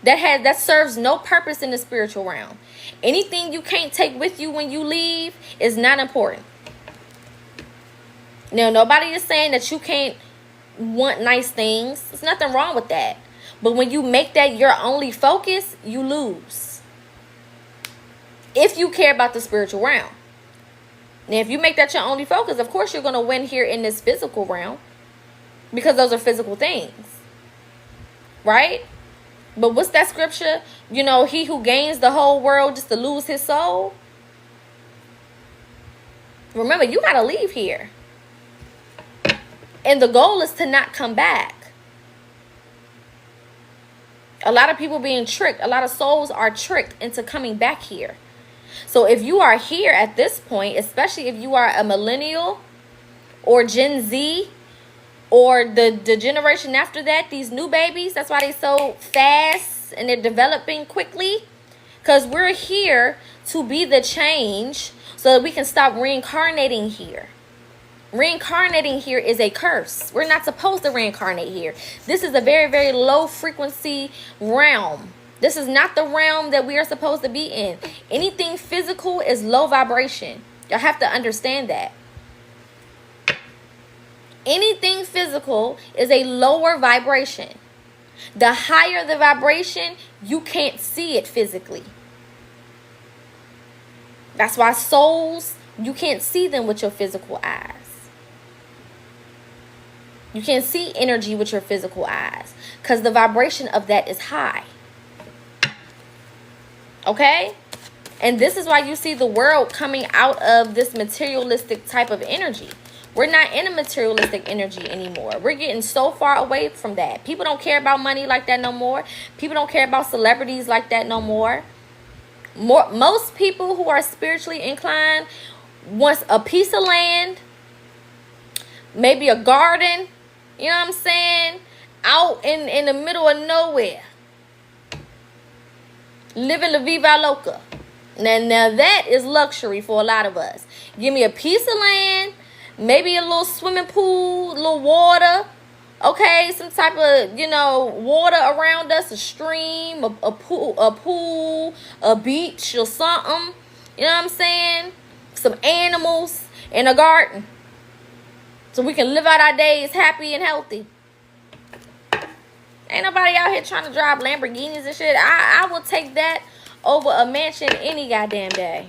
That serves no purpose in the spiritual realm. Anything you can't take with you when you leave is not important. Now, nobody is saying that you can't want nice things. There's nothing wrong with that. But when you make that your only focus, you lose. If you care about the spiritual realm. Now, if you make that your only focus, of course you're going to win here in this physical realm. Because those are physical things. Right? But what's that scripture? You know, he who gains the whole world just to lose his soul. Remember, you got to leave here. And the goal is to not come back. A lot of people being tricked. A lot of souls are tricked into coming back here. So if you are here at this point, especially if you are a millennial or Gen Z, or the generation after that, these new babies, that's why they're so fast and they're developing quickly. Because we're here to be the change so that we can stop reincarnating here. Reincarnating here is a curse. We're not supposed to reincarnate here. This is a very, very low frequency realm. This is not the realm that we are supposed to be in. Anything physical is low vibration. Y'all have to understand that. Anything physical is a lower vibration. The higher the vibration, you can't see it physically. That's why souls, you can't see them with your physical eyes. You can't see energy with your physical eyes because the vibration of that is high. Okay? And this is why you see the world coming out of this materialistic type of energy. We're not in a materialistic energy anymore. We're getting so far away from that. People don't care about money like that no more. People don't care about celebrities like that no more. Most people who are spiritually inclined wants a piece of land, maybe a garden, you know what I'm saying, out in the middle of nowhere, living la viva loca. Now that is luxury for a lot of us. Give me a piece of land, maybe a little swimming pool, a little water, okay, some type of, water around us, a stream, a pool, a beach or something, you know what I'm saying? Some animals in a garden, so we can live out our days happy and healthy. Ain't nobody out here trying to drive Lamborghinis and shit. I will take that over a mansion any goddamn day.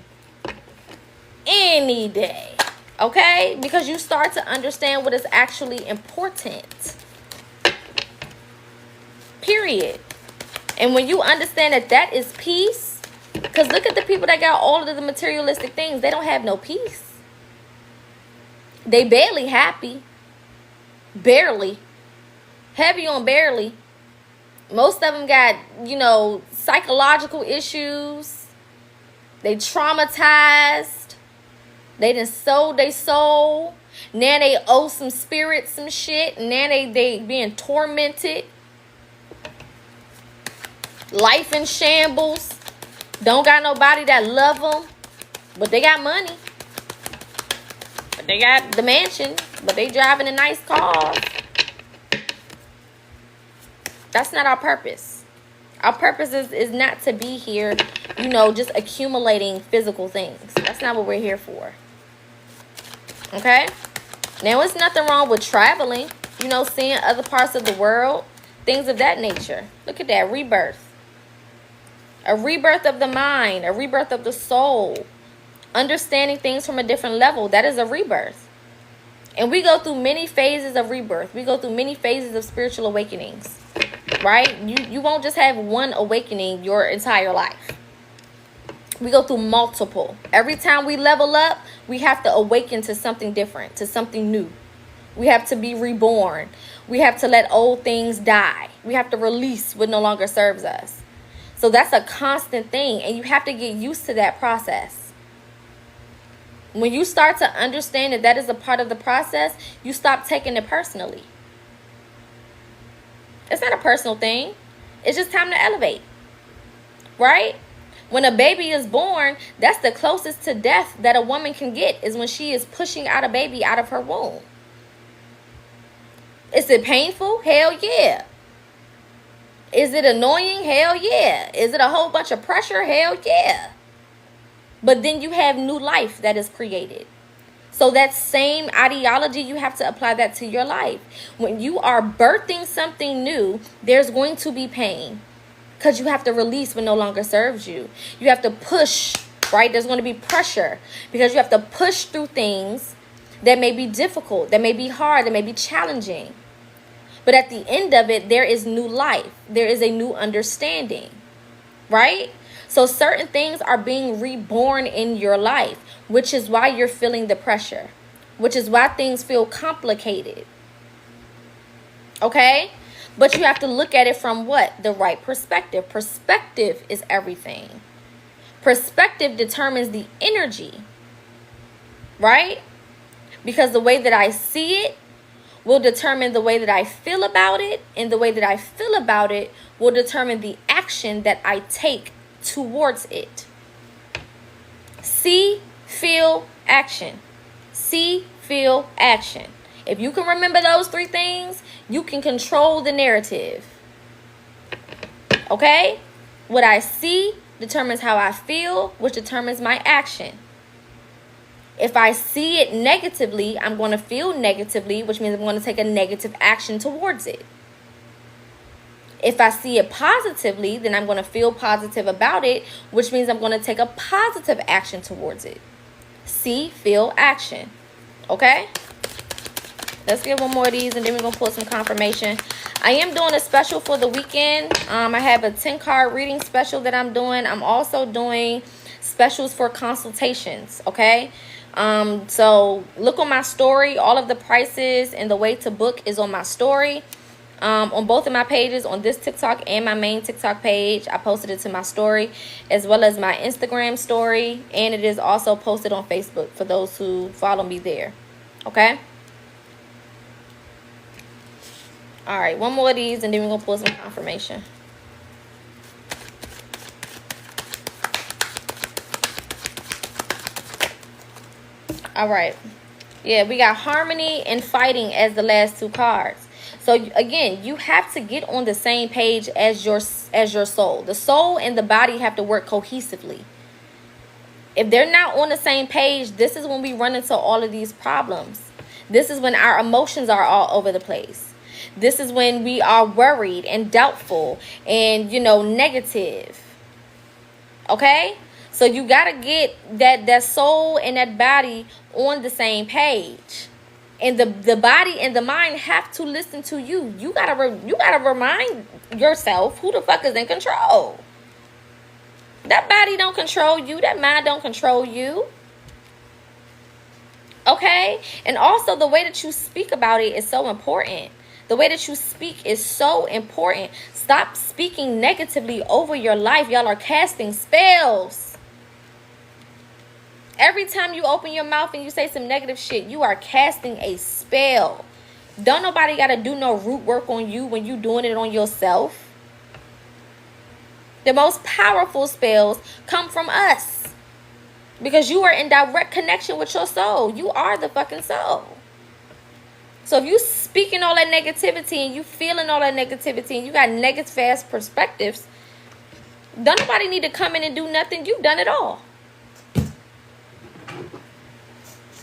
Any day. Okay? Because you start to understand what is actually important. Period. And when you understand that that is peace, because look at the people that got all of the materialistic things. They don't have no peace. They barely happy. Barely. Heavy on barely. Most of them got, psychological issues. They traumatized. They done sold their soul. Now they owe some spirits some shit. Now they being tormented. Life in shambles. Don't got nobody that love them. But they got money. But they got the mansion. But they driving a nice car. That's not our purpose. Our purpose is not to be here, just accumulating physical things. That's not what we're here for. Okay? Now, there's nothing wrong with traveling, seeing other parts of the world, things of that nature. Look at that, rebirth. A rebirth of the mind, a rebirth of the soul. Understanding things from a different level. That is a rebirth. And we go through many phases of rebirth. We go through many phases of spiritual awakenings. Right? You won't just have one awakening your entire life. We go through multiple. Every time we level up, we have to awaken to something different, to something new. We have to be reborn. We have to let old things die. We have to release what no longer serves us. So that's a constant thing, and you have to get used to that process. When you start to understand that that is a part of the process, you stop taking it personally. It's not a personal thing. It's just time to elevate. Right? When a baby is born, that's the closest to death that a woman can get, is when she is pushing out a baby out of her womb. Is it painful? Hell yeah. Is it annoying? Hell yeah. Is it a whole bunch of pressure? Hell yeah. But then you have new life that is created. So that same ideology, you have to apply that to your life. When you are birthing something new, there's going to be pain. Because you have to release what no longer serves you. You have to push, right? There's going to be pressure. Because you have to push through things that may be difficult, that may be hard, that may be challenging. But at the end of it, there is new life. There is a new understanding, right? So certain things are being reborn in your life, which is why you're feeling the pressure, which is why things feel complicated. Okay? But you have to look at it from what? The right perspective. Perspective is everything. Perspective determines the energy, right? Because the way that I see it will determine the way that I feel about it, and the way that I feel about it will determine the action that I take towards it. See, feel, action. See, feel, action. If you can remember those three things, you can control the narrative. Okay? What I see determines how I feel, which determines my action. If I see it negatively, I'm going to feel negatively, which means I'm going to take a negative action towards it. If I see it positively, then I'm going to feel positive about it, which means I'm going to take a positive action towards it. See, feel, action. Okay? Let's get one more of these, and then we're going to pull some confirmation. I am doing a special for the weekend. I have a 10 card reading special that I'm doing. I'm also doing specials for consultations, okay? So look on my story. All of the prices and the way to book is on my story. On both of my pages, on this TikTok and my main TikTok page, I posted it to my story, as well as my Instagram story, and it is also posted on Facebook for those who follow me there. Okay? All right, one more of these, and then we're going to pull some confirmation. All right. Yeah, we got harmony and fighting as the last two cards. So again, you have to get on the same page as your soul. The soul and the body have to work cohesively. If they're not on the same page, this is when we run into all of these problems. This is when our emotions are all over the place. This is when we are worried and doubtful and, negative. Okay? So you got to get that soul and that body on the same page. And the body and the mind have to listen to you. You gotta remind yourself who the fuck is in control. That body don't control you. That mind don't control you. Okay? And also the way that you speak about it is so important. The way that you speak is so important. Stop speaking negatively over your life. Y'all are casting spells. Every time you open your mouth and you say some negative shit, you are casting a spell. Don't nobody got to do no root work on you when you doing it on yourself. The most powerful spells come from us. Because you are in direct connection with your soul. You are the fucking soul. So if you speaking all that negativity and you feeling all that negativity and you got negative ass perspectives, don't nobody need to come in and do nothing. You've done it all.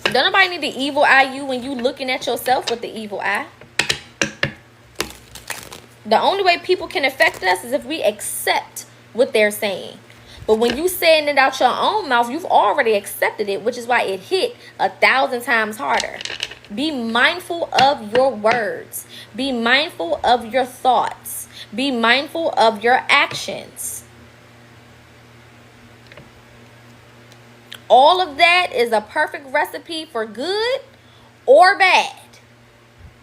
Don't nobody need to evil eye you when you looking at yourself with the evil eye. The only way people can affect us is if we accept what they're saying. But when you saying it out your own mouth, you've already accepted it, which is why it hit 1,000 times harder. Be mindful of your words. Be mindful of your thoughts. Be mindful of your actions. All of that is a perfect recipe for good or bad.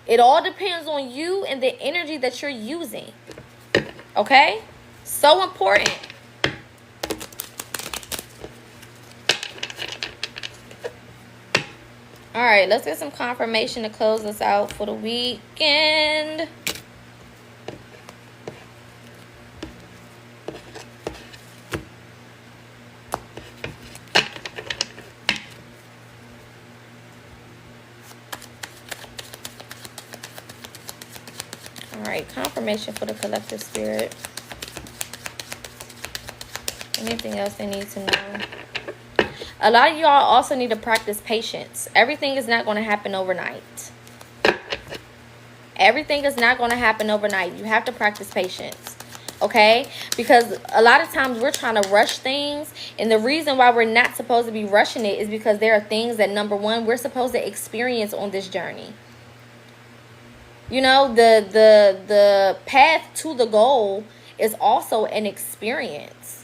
It all depends on you and the energy that you're using. Okay? So important. All right, let's get some confirmation to close us out for the weekend. All right, confirmation for the collective spirit. Anything else they need to know? A lot of y'all also need to practice patience. Everything is not going to happen overnight. Everything is not going to happen overnight. You have to practice patience. Okay? Because a lot of times we're trying to rush things. And the reason why we're not supposed to be rushing it is because there are things that, number one, we're supposed to experience on this journey. You know, the path to the goal is also an experience.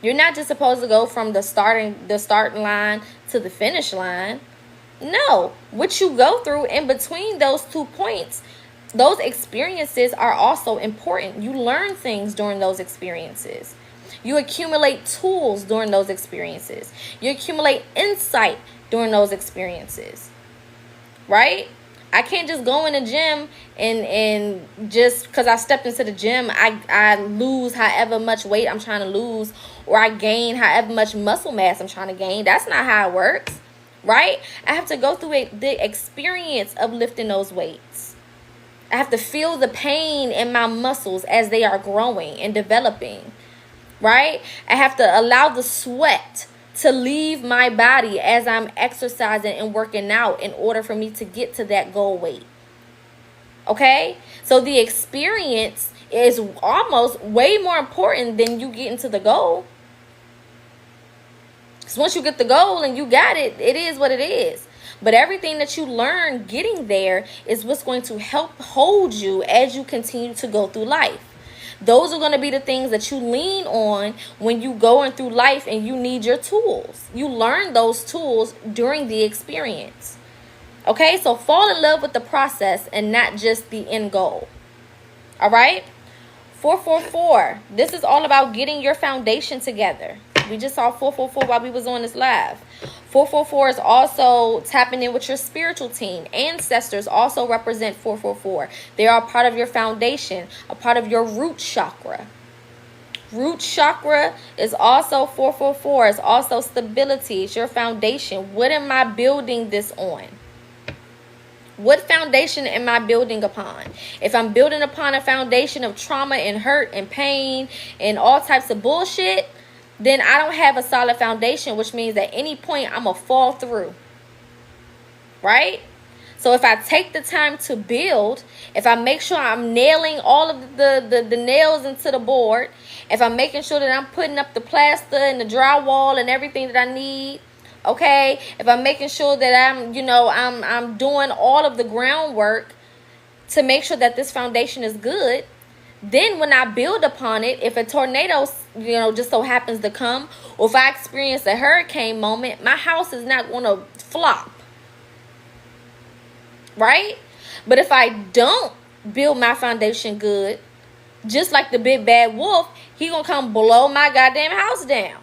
You're not just supposed to go from the starting line to the finish line. No, what you go through in between those 2 points, those experiences are also important. You learn things during those experiences. You accumulate tools during those experiences. You accumulate insight during those experiences. Right? I can't just go in the gym and just because I stepped into the gym, I lose however much weight I'm trying to lose, or I gain however much muscle mass I'm trying to gain. That's not how it works, right? I have to go through the experience of lifting those weights. I have to feel the pain in my muscles as they are growing and developing, right? I have to allow the sweat to leave my body as I'm exercising and working out in order for me to get to that goal weight. Okay? So the experience is almost way more important than you getting to the goal. Because once you get the goal and you got it, it is what it is. But everything that you learn getting there is what's going to help hold you as you continue to go through life. Those are going to be the things that you lean on when you going through life and you need your tools. You learn those tools during the experience. Okay, so fall in love with the process and not just the end goal. All right? 444. This is all about getting your foundation together. We just saw 444 while we was on this live. 444 is also tapping in with your spiritual team. Ancestors also represent 444. They are a part of your foundation, a part of your root chakra. Root chakra is also 444. It's also stability. It's your foundation. What am I building this on? What foundation am I building upon? If I'm building upon a foundation of trauma and hurt and pain and all types of bullshit, then I don't have a solid foundation, which means at any point I'm going to fall through. Right? So if I take the time to build, if I make sure I'm nailing all of the nails into the board, if I'm making sure that I'm putting up the plaster and the drywall and everything that I need, okay, if I'm making sure that I'm doing all of the groundwork to make sure that this foundation is good, then when I build upon it, if a tornado, just so happens to come, or if I experience a hurricane moment, my house is not going to flop. Right? But if I don't build my foundation good, just like the big bad wolf, he going to come blow my goddamn house down.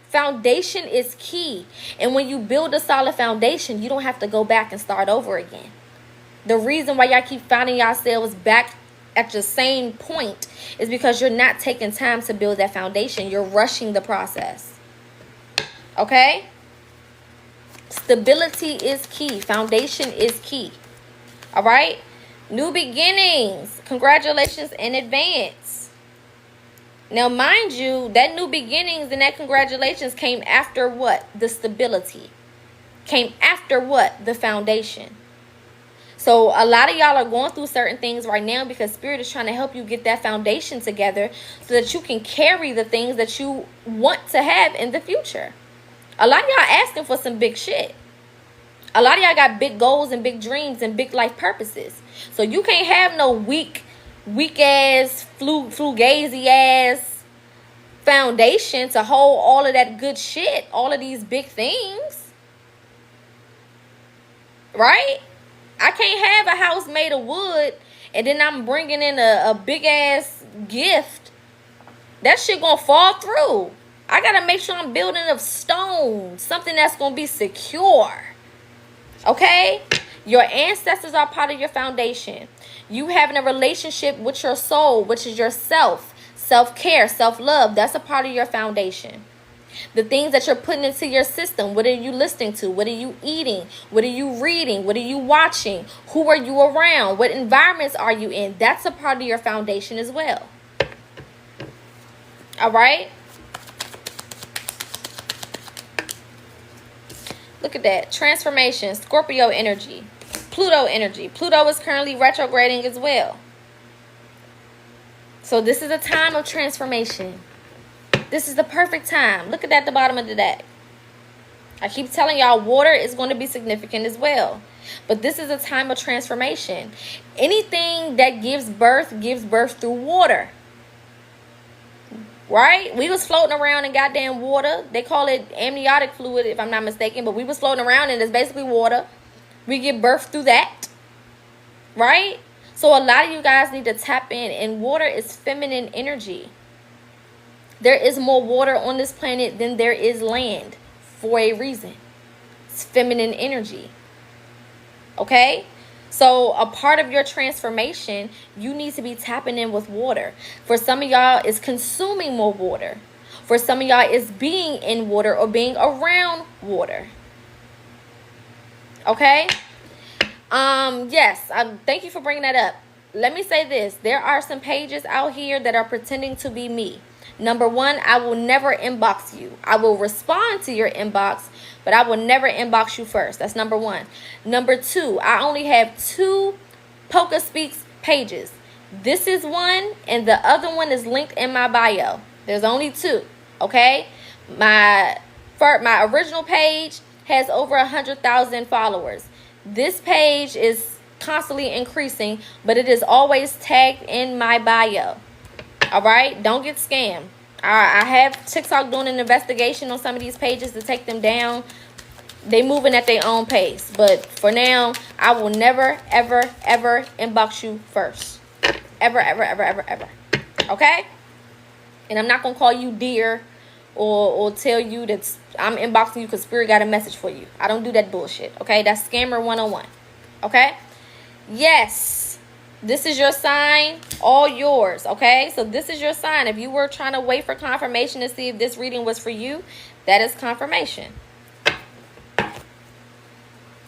Foundation is key. And when you build a solid foundation, you don't have to go back and start over again. The reason why y'all keep finding yourselves back at your same point is because you're not taking time to build that foundation. You're rushing the process. Okay? Stability is key. Foundation is key. All right? New beginnings. Congratulations in advance. Now, mind you, that new beginnings and that congratulations came after what? The stability. Came after what? The foundation. So a lot of y'all are going through certain things right now because Spirit is trying to help you get that foundation together so that you can carry the things that you want to have in the future. A lot of y'all asking for some big shit. A lot of y'all got big goals and big dreams and big life purposes. So you can't have no weak ass, fugazi ass foundation to hold all of that good shit, all of these big things. Right? I can't have a house made of wood and then I'm bringing in a big ass gift. That shit gonna fall through. I gotta make sure I'm building of stone, something that's gonna be secure. Okay? Your ancestors are part of your foundation. You having a relationship with your soul, which is yourself, self-care, self-love, that's a part of your foundation. The things that you're putting into your system, what are you listening to? What are you eating? What are you reading? What are you watching? Who are you around? What environments are you in? That's a part of your foundation as well. All right? Look at that. Transformation, Scorpio energy, Pluto energy. Pluto is currently retrograding as well. So this is a time of transformation. This is the perfect time. Look at that at the bottom of the deck. I keep telling y'all water is going to be significant as well. But this is a time of transformation. Anything that gives birth through water. Right? We was floating around in goddamn water. They call it amniotic fluid if I'm not mistaken. But we was floating around and it's basically water. We give birth through that. Right? So a lot of you guys need to tap in. And water is feminine energy. There is more water on this planet than there is land for a reason. It's feminine energy. Okay? So a part of your transformation, you need to be tapping in with water. For some of y'all, it's consuming more water. For some of y'all, it's being in water or being around water. Okay? Yes, thank you for bringing that up. Let me say this. There are some pages out here that are pretending to be me. Number one, I will never inbox you. I will respond to your inbox, but I will never inbox you first. That's number one. Number two, I only have 2 PocaSPEAKS pages. This is one, and the other one is linked in my bio. There's only 2, okay? My original page has over 100,000 followers. This page is constantly increasing, but it is always tagged in my bio. All right, don't get scammed. I have TikTok doing an investigation on some of these pages to take them down. They moving at their own pace, but for now, I will never, ever, ever inbox you first. Ever, ever, ever, ever, ever. Okay? And I'm not gonna call you dear or tell you that I'm inboxing you because Spirit got a message for you. I don't do that bullshit. Okay? That's scammer 101. Okay? Yes. This is your sign, all yours. Okay? So this is your sign. If you were trying to wait for confirmation to see if this reading was for you, that is confirmation.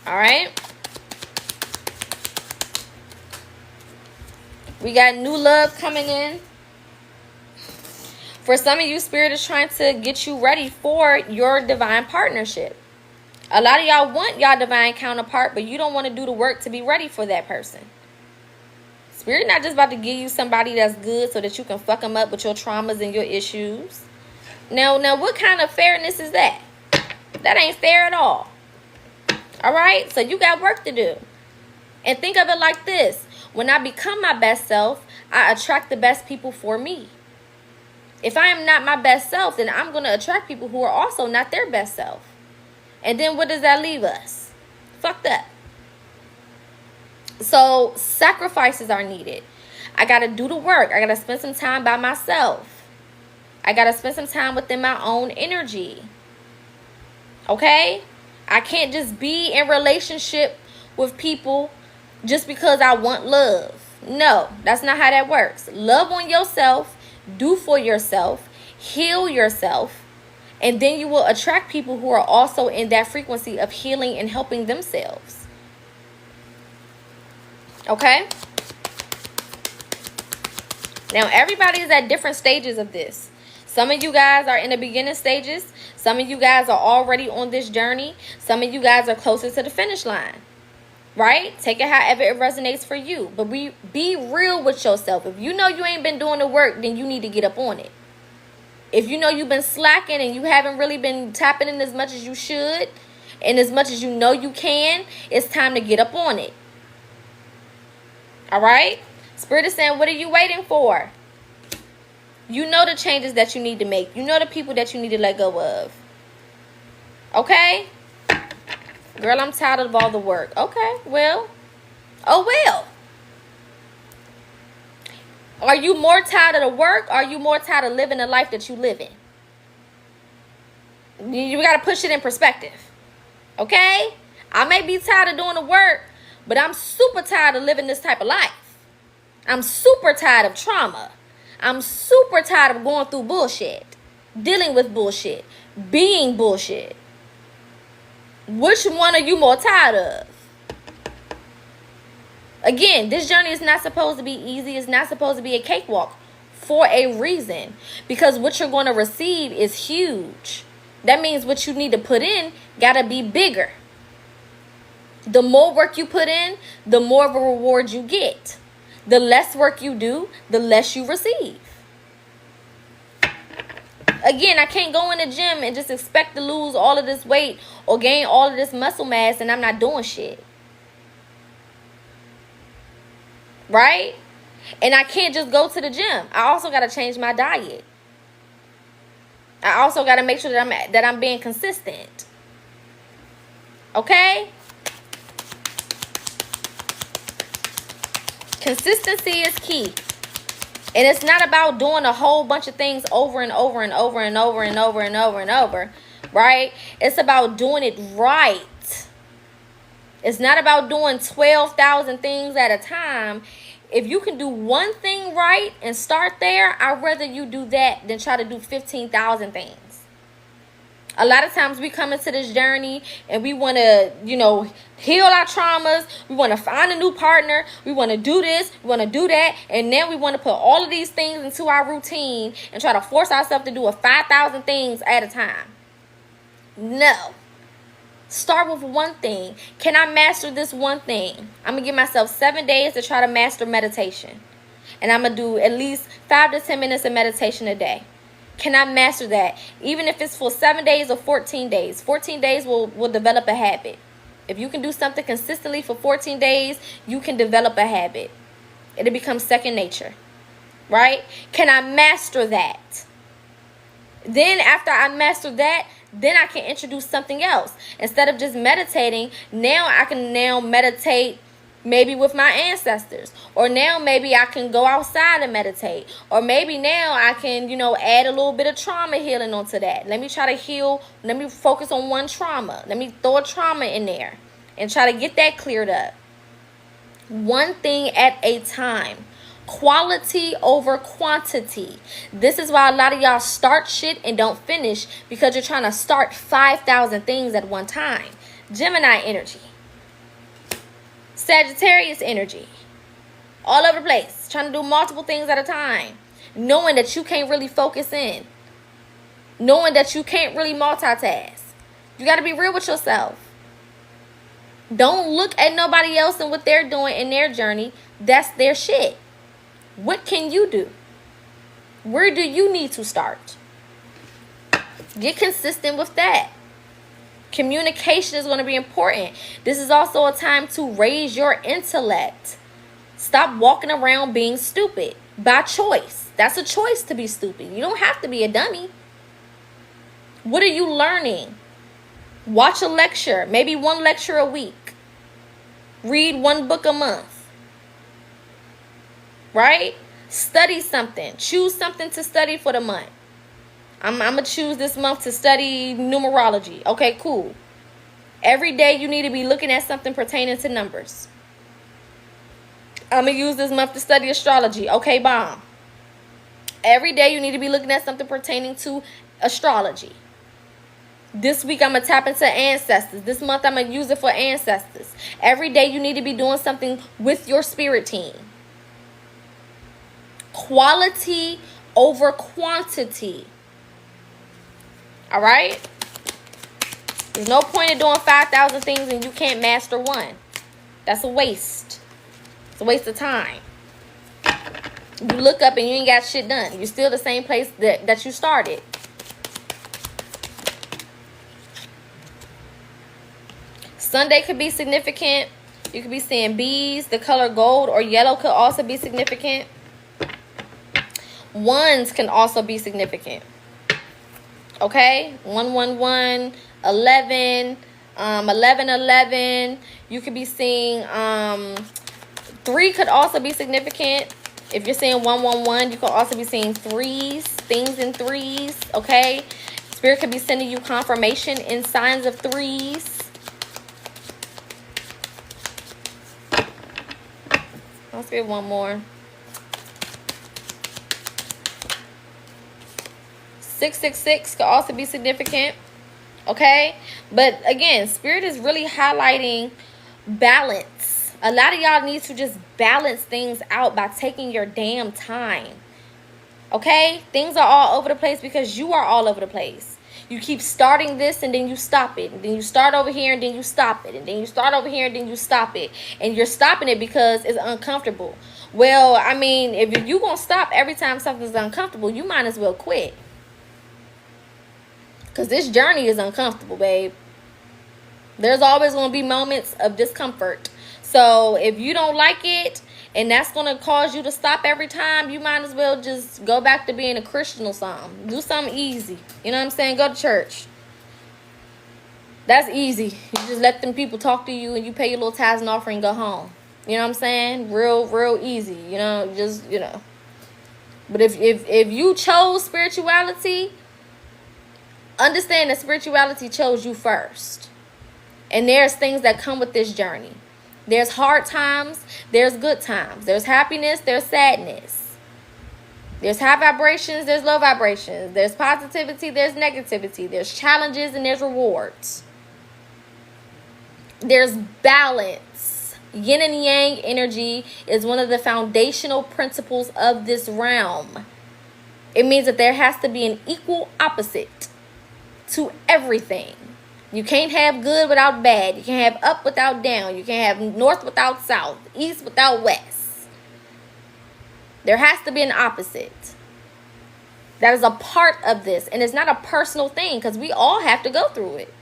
All right. We got new love coming in. For some of you, Spirit is trying to get you ready for your divine partnership. A lot of y'all want y'all divine counterpart, but you don't want to do the work to be ready for that person. Spirit not just about to give you somebody that's good so that you can fuck them up with your traumas and your issues. Now, what kind of fairness is that? That ain't fair at all. All right, so you got work to do. And think of it like this. When I become my best self, I attract the best people for me. If I am not my best self, then I'm going to attract people who are also not their best self. And then what does that leave us? Fucked up. So sacrifices are needed. I got to do the work. I got to spend some time by myself. I got to spend some time within my own energy. Okay? I can't just be in relationship with people just because I want love. No, that's not how that works. Love on yourself, do for yourself, heal yourself, and then you will attract people who are also in that frequency of healing and helping themselves. Okay? Now, everybody is at different stages of this. Some of you guys are in the beginning stages. Some of you guys are already on this journey. Some of you guys are closer to the finish line. Right? Take it however it resonates for you. But be real with yourself. If you know you ain't been doing the work, then you need to get up on it. If you know you've been slacking and you haven't really been tapping in as much as you should and as much as you know you can, it's time to get up on it. All right? Spirit is saying, what are you waiting for? You know the changes that you need to make. You know the people that you need to let go of. Okay? Girl, I'm tired of all the work. Okay, well. Oh, well. Are you more tired of the work? Or are you more tired of living the life that you live in? You got to push it in perspective. Okay? I may be tired of doing the work, but I'm super tired of living this type of life. I'm super tired of trauma. I'm super tired of going through bullshit, dealing with bullshit, being bullshit. Which one are you more tired of? Again, this journey is not supposed to be easy. It's not supposed to be a cakewalk for a reason. Because what you're going to receive is huge. That means what you need to put in got to be bigger. The more work you put in, the more of a reward you get. The less work you do, the less you receive. Again, I can't go in the gym and just expect to lose all of this weight or gain all of this muscle mass and I'm not doing shit. Right? And I can't just go to the gym. I also got to change my diet. I also got to make sure that I'm being consistent. Okay? Consistency is key. And it's not about doing a whole bunch of things over and over and over and over and over and over and over, right? It's about doing it right. It's not about doing 12,000 things at a time. If you can do one thing right and start there, I'd rather you do that than try to do 15,000 things. A lot of times we come into this journey and we want to, heal our traumas. We want to find a new partner. We want to do this. We want to do that. And then we want to put all of these things into our routine and try to force ourselves to do 5,000 things at a time. No. Start with one thing. Can I master this one thing? I'm going to give myself 7 days to try to master meditation. And I'm going to do at least 5 to 10 minutes of meditation a day. Can I master that? Even if it's for 7 days or 14 days. 14 days will develop a habit. If you can do something consistently for 14 days, you can develop a habit. It'll become second nature. Right? Can I master that? Then after I master that, then I can introduce something else. Instead of just meditating, now I can meditate maybe with my ancestors. Or now maybe I can go outside and meditate. Or maybe now I can, add a little bit of trauma healing onto that. Let me try to heal. Let me focus on one trauma. Let me throw a trauma in there and try to get that cleared up. One thing at a time. Quality over quantity. This is why a lot of y'all start shit and don't finish, because you're trying to start 5,000 things at one time. Gemini energy. Sagittarius energy. All over the place. Trying to do multiple things at a time. Knowing that you can't really focus in. Knowing that you can't really multitask. You got to be real with yourself. Don't look at nobody else and what they're doing in their journey. That's their shit. What can you do? Where do you need to start? Get consistent with that. Communication is going to be important. This is also a time to raise your intellect. Stop walking around being stupid by choice. That's a choice to be stupid. You don't have to be a dummy. What are you learning? Watch a lecture, maybe one lecture a week. Read one book a month. Right? Study something. Choose something to study for the month. I'm going to choose this month to study numerology. Okay, cool. Every day you need to be looking at something pertaining to numbers. I'm going to use this month to study astrology. Okay, bomb. Every day you need to be looking at something pertaining to astrology. This week I'm going to tap into ancestors. This month I'm going to use it for ancestors. Every day you need to be doing something with your spirit team. Quality over quantity. All right? There's no point in doing 5,000 things and you can't master one. That's a waste. It's a waste of time. You look up and you ain't got shit done. You're still the same place that you started. Sunday could be significant. You could be seeing bees. The color gold or yellow could also be significant. Ones can also be significant. Okay? 111, 11, 11. You could be seeing 3 could also be significant. If you're seeing 111, you could also be seeing threes, things in threes. Okay? Spirit could be sending you confirmation in signs of threes. Let's get one more. 666 could also be significant. Okay? But again, Spirit is really highlighting balance. A lot of y'all need to just balance things out by taking your damn time. Okay? Things are all over the place because you are all over the place. You keep starting this and then you stop it. And then you start over here and then you stop it. And then you start over here and then you stop it. And you're stopping it because it's uncomfortable. Well, I mean, if you're going to stop every time something's uncomfortable, you might as well quit. Because this journey is uncomfortable, babe. There's always going to be moments of discomfort. So if you don't like it and that's going to cause you to stop every time, you might as well just go back to being a Christian or something. Do something easy. You know what I'm saying? Go to church. That's easy. You just let them people talk to you and you pay your little tithes and offering and go home. You know what I'm saying? Real easy. You know, just, you know. But if you chose spirituality, understand that spirituality chose you first. And there's things that come with this journey. There's hard times. There's good times. There's happiness. There's sadness. There's high vibrations. There's low vibrations. There's positivity. There's negativity. There's challenges and there's rewards. There's balance. Yin and yang energy is one of the foundational principles of this realm. It means that there has to be an equal opposite to everything. You can't have good without bad. You can't have up without down. You can't have north without south, east without west. There has to be an opposite. That is a part of this. And it's not a personal thing because we all have to go through it.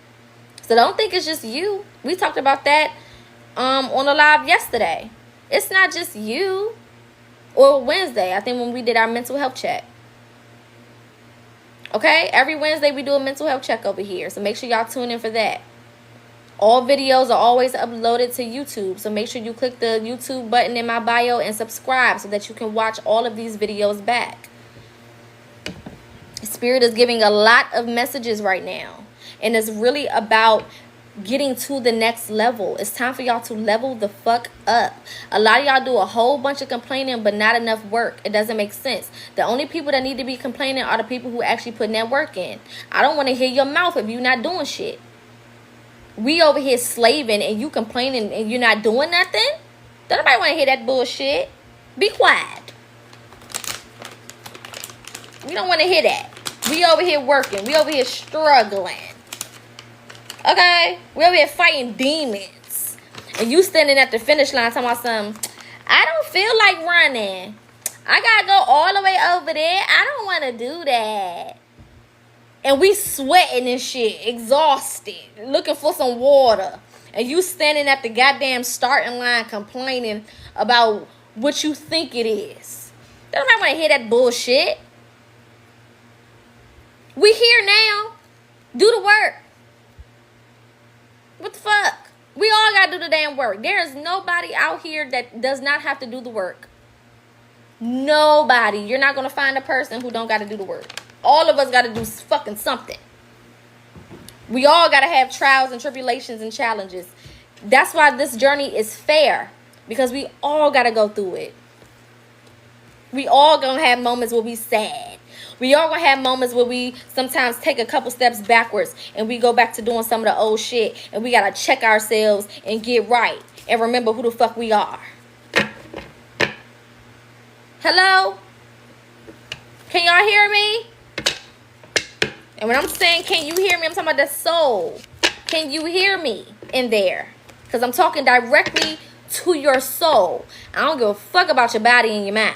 So don't think it's just you. We talked about that on the live yesterday. It's not just you. Or Wednesday, I think, when we did our mental health check. Okay? Every Wednesday we do a mental health check over here. So make sure y'all tune in for that. All videos are always uploaded to YouTube. So make sure you click the YouTube button in my bio and subscribe so that you can watch all of these videos back. Spirit is giving a lot of messages right now. And it's really about getting to the next level. It's time for y'all to level the fuck up. A lot of y'all do a whole bunch of complaining but not enough work. It doesn't make sense. The only people that need to be complaining are the people who actually putting that work in. I don't want to hear your mouth if you're not doing shit. We over here slaving and you complaining and you're not doing nothing? Don't nobody want to hear that bullshit. Be quiet. We don't want to hear that. We over here working. We over here struggling. Okay? We over here fighting demons. And you standing at the finish line talking about something. I don't feel like running. I gotta go all the way over there. I don't want to do that. And we sweating and shit. Exhausted. Looking for some water. And you standing at the goddamn starting line complaining about what you think it is. Don't nobody want to hear that bullshit. We here now. Do the work. What the fuck? We all gotta do the damn work. There is nobody out here that does not have to do the work. Nobody. You're not gonna find a person who don't gotta do the work. All of us gotta do fucking something. We all gotta have trials and tribulations and challenges. That's why this journey is fair. Because we all gotta go through it. We all gonna have moments where we sad. We all gonna have moments where we sometimes take a couple steps backwards and we go back to doing some of the old shit, and we gotta check ourselves and get right and remember who the fuck we are. Hello? Can y'all hear me? And when I'm saying can you hear me, I'm talking about the soul. Can you hear me in there? Because I'm talking directly to your soul. I don't give a fuck about your body and your mind.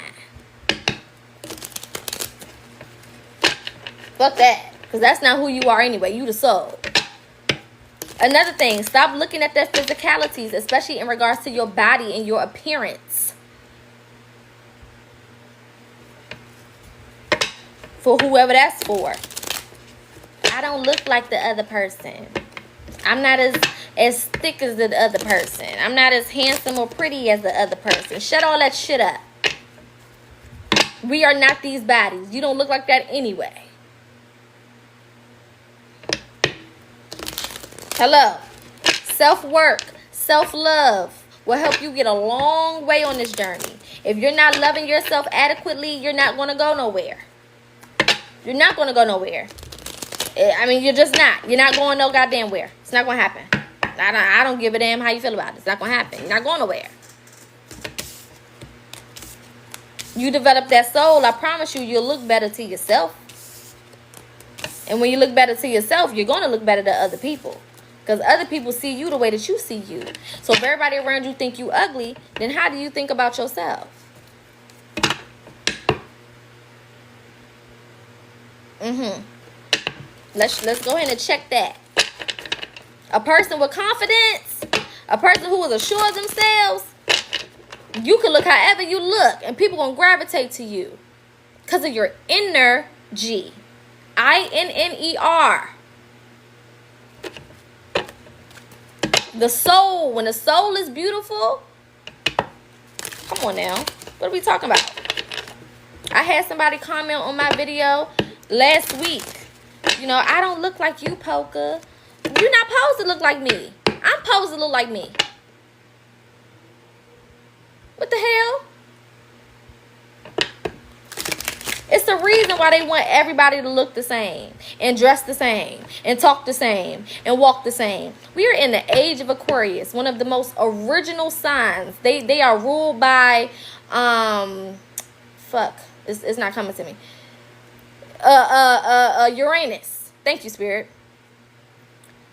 Fuck that. Because that's not who you are anyway. You the soul. Another thing. Stop looking at their physicalities. Especially in regards to your body and your appearance. For whoever that's for. I don't look like the other person. I'm not as thick as the other person. I'm not as handsome or pretty as the other person. Shut all that shit up. We are not these bodies. You don't look like that anyway. Hello. Self-work, self-love will help you get a long way on this journey. If you're not loving yourself adequately, you're not going to go nowhere. You're not going to go nowhere. I mean, you're just not. You're not going no goddamn where. It's not going to happen. I don't give a damn how you feel about it. It's not going to happen. You're not going nowhere. You develop that soul, I promise you, you'll look better to yourself. And when you look better to yourself, you're going to look better to other people. Because other people see you the way that you see you. So if everybody around you think you ugly, then how do you think about yourself? Let's go ahead and check that. A person with confidence, a person who is assured of themselves, you can look however you look, and people gonna gravitate to you because of your energy. INNER. The soul. When the soul is beautiful, come on now. What are we talking about? I had somebody comment on my video last week. You know, I don't look like you, Poca. You're not supposed to look like me. I'm supposed to look like me. What the hell? It's the reason why they want everybody to look the same and dress the same and talk the same and walk the same. We are in the age of Aquarius, one of the most original signs. They are ruled by it's not coming to me. Uranus. Thank you, Spirit.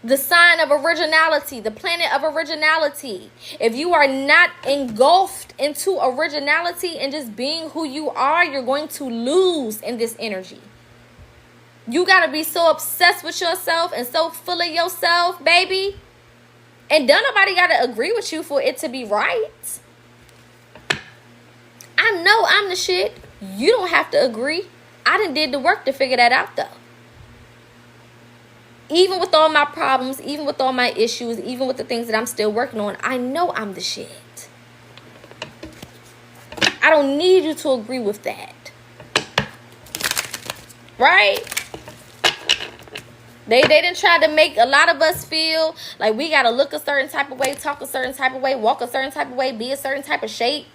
The sign of originality, the planet of originality. If you are not engulfed into originality and just being who you are, you're going to lose in this energy. You got to be so obsessed with yourself and so full of yourself, baby. And don't nobody got to agree with you for it to be right. I know I'm the shit. You don't have to agree. I done did the work to figure that out, though. Even with all my problems, even with all my issues, even with the things that I'm still working on, I know I'm the shit. I don't need you to agree with that. Right? They didn't try to make a lot of us feel like we got to look a certain type of way, talk a certain type of way, walk a certain type of way, be a certain type of shape.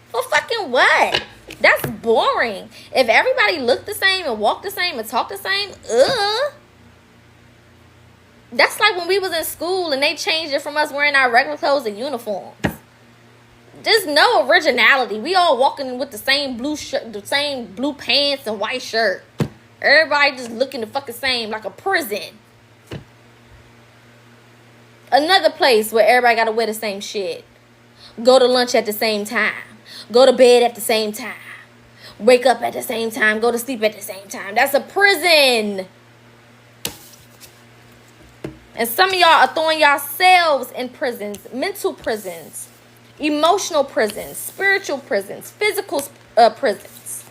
For fucking what? That's boring. If everybody looked the same and walked the same and talked the same, that's like when we was in school and they changed it from us wearing our regular clothes and uniforms. There's no originality. We all walking with the same blue shirt, the same blue pants and white shirt. Everybody just looking the fucking same, like a prison. Another place where everybody got to wear the same shit. Go to lunch at the same time. Go to bed at the same time. Wake up at the same time. Go to sleep at the same time. That's a prison. And some of y'all are throwing yourselves in prisons. Mental prisons. Emotional prisons. Spiritual prisons. Physical prisons.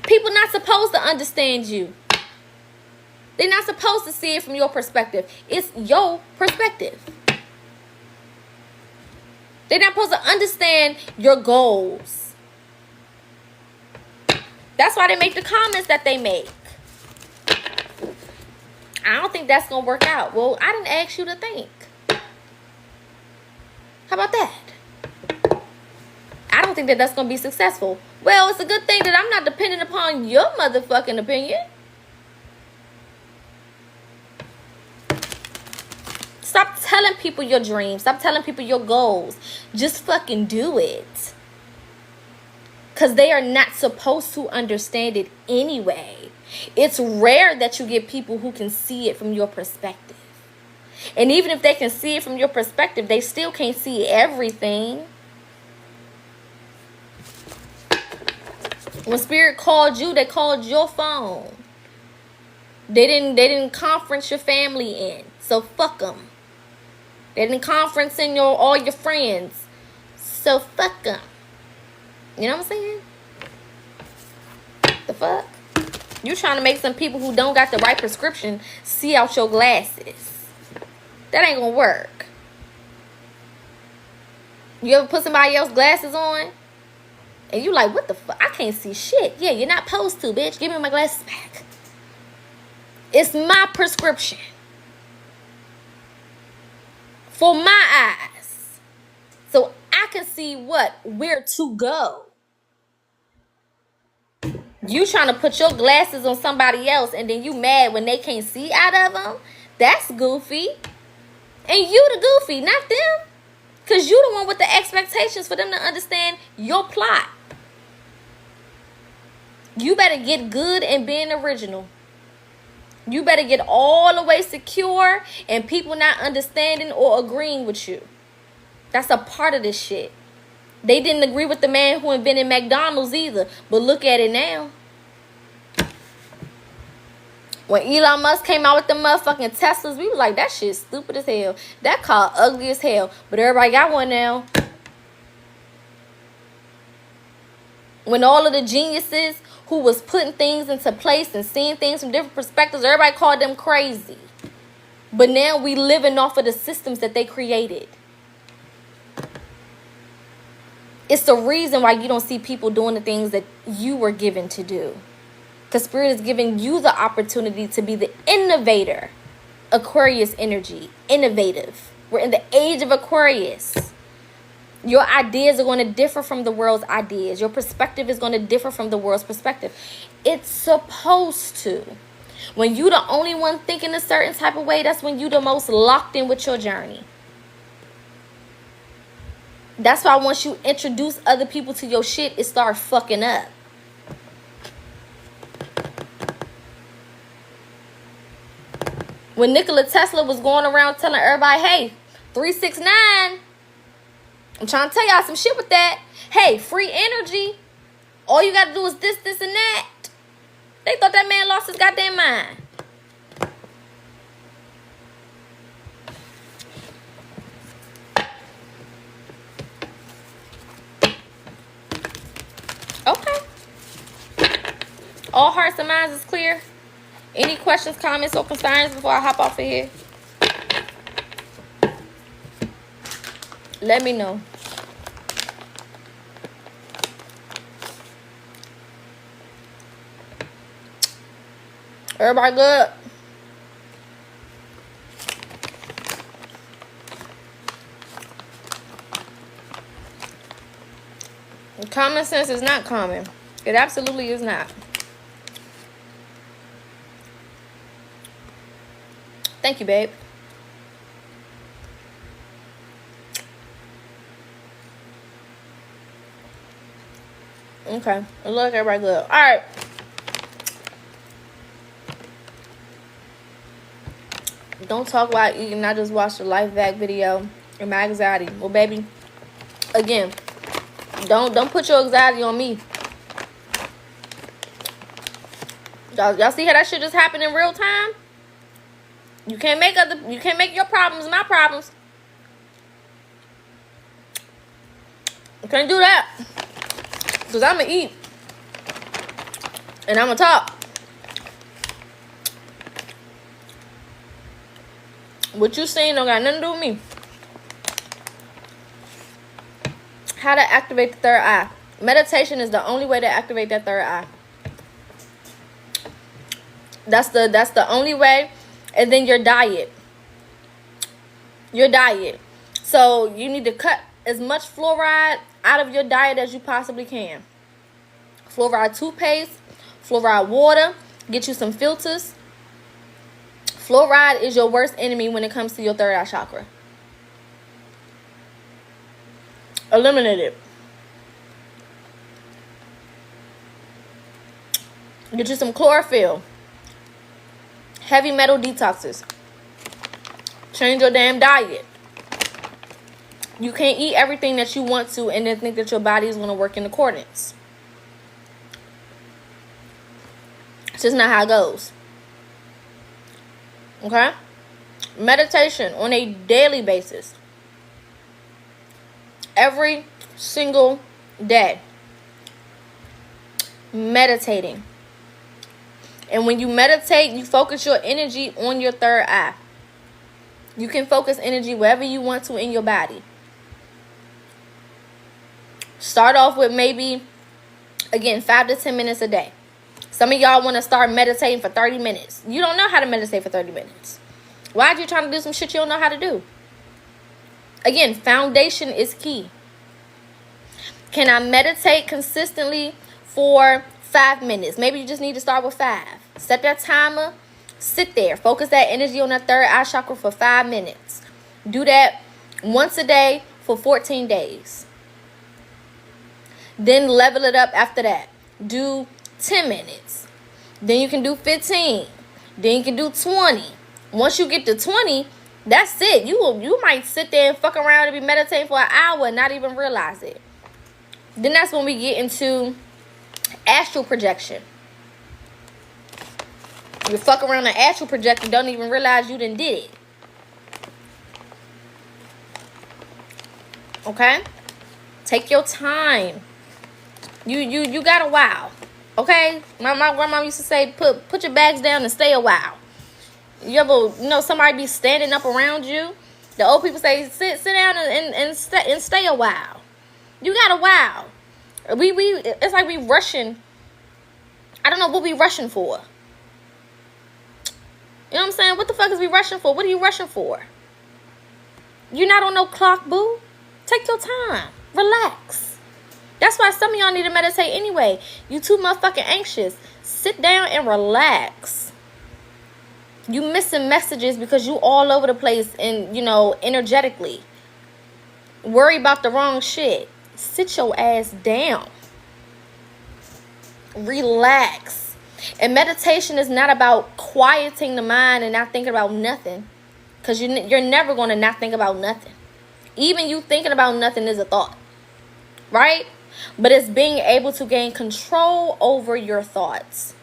People not supposed to understand you. They're not supposed to see it from your perspective. It's your perspective. They're not supposed to understand your goals. That's why they make the comments that they make. I don't think that's going to work out. Well, I didn't ask you to think. How about that? I don't think that that's going to be successful. Well, it's a good thing that I'm not dependent upon your motherfucking opinion. Stop telling people your dreams. Stop telling people your goals. Just fucking do it. Because they are not supposed to understand it anyway. It's rare that you get people who can see it from your perspective. And even if they can see it from your perspective, they still can't see everything. When Spirit called you, they called your phone. They didn't conference your family in. So fuck them. They didn't conference in all your friends. So fuck them. You know what I'm saying? The fuck? You trying to make some people who don't got the right prescription see out your glasses. That ain't gonna work. You ever put somebody else's glasses on? And you like, what the fuck? I can't see shit. Yeah, you're not supposed to, bitch. Give me my glasses back. It's my prescription. For my eyes. So I can see where to go. You trying to put your glasses on somebody else and then you mad when they can't see out of them? That's goofy. And you the goofy, not them. Because you the one with the expectations for them to understand your plot. You better get good and being original. You better get all the way secure and people not understanding or agreeing with you. That's a part of this shit. They didn't agree with the man who invented McDonald's either. But look at it now. When Elon Musk came out with the motherfucking Teslas, we was like, that shit's stupid as hell. That car ugly as hell. But everybody got one now. When all of the geniuses who was putting things into place and seeing things from different perspectives, everybody called them crazy. But now we living off of the systems that they created. It's the reason why you don't see people doing the things that you were given to do. Because Spirit is giving you the opportunity to be the innovator. Aquarius energy. Innovative. We're in the age of Aquarius. Your ideas are going to differ from the world's ideas. Your perspective is going to differ from the world's perspective. It's supposed to. When you the only one thinking a certain type of way, that's when you the most locked in with your journey. That's why once you introduce other people to your shit, it starts fucking up. When Nikola Tesla was going around telling everybody, hey, 369, I'm trying to tell y'all some shit with that. Hey, free energy. All you got to do is this, and that. They thought that man lost his goddamn mind. Okay. All hearts and minds is clear. Any questions, comments, or concerns before I hop off of here? Let me know. Everybody good? Common sense is not common. It absolutely is not. Thank you, babe. Okay. Look, everybody good. All right. Don't talk while eating. I just watched a life back video and my anxiety. Well, baby, again, don't put your anxiety on me. Y'all see how that shit just happened in real time? You can't make your problems my problems. You can't do that. Because I'm going to eat. And I'm going to talk. What you saying don't got nothing to do with me. How to activate the third eye. Meditation is the only way to activate that third eye. That's the only way. And then your diet. Your diet. So you need to cut as much fluoride out of your diet as you possibly can. Fluoride toothpaste, fluoride water. Get you some filters. Fluoride is your worst enemy when it comes to your third eye chakra. Eliminate it. Get you some chlorophyll. Heavy metal detoxes. Change your damn diet. You can't eat everything that you want to and then think that your body is going to work in accordance. It's just not how it goes. Okay? Meditation on a daily basis. Every single day. Meditating. And when you meditate, you focus your energy on your third eye. You can focus energy wherever you want to in your body. Start off with maybe, again, 5 to 10 minutes a day. Some of y'all want to start meditating for 30 minutes. You don't know how to meditate for 30 minutes. Why are you trying to do some shit you don't know how to do? Again, foundation is key. Can I meditate consistently for 5 minutes? Maybe you just need to start with 5. Set that timer. Sit there. Focus that energy on that third eye chakra for 5 minutes. Do that once a day for 14 days. Then level it up after that. Do 10 minutes. Then you can do 15. Then you can do 20. Once you get to 20, that's it. You might sit there and fuck around and be meditating for an hour and not even realize it. Then that's when we get into astral projection. You fuck around and astral project and don't even realize you done did it. Okay? Take your time. You got a while. Okay? My grandma used to say, put your bags down and stay a while. You ever, somebody be standing up around you? The old people say, sit down and stay a while. You got a while. It's like we rushing. I don't know what we rushing for. You know what I'm saying? What the fuck is we rushing for? What are you rushing for? You're not on no clock, boo. Take your time. Relax. That's why some of y'all need to meditate anyway. You too motherfucking anxious. Sit down and relax. You missing messages because you all over the place and, energetically. Worry about the wrong shit. Sit your ass down. Relax. And meditation is not about quieting the mind and not thinking about nothing. Because you're never going to not think about nothing. Even you thinking about nothing is a thought. Right? But it's being able to gain control over your thoughts.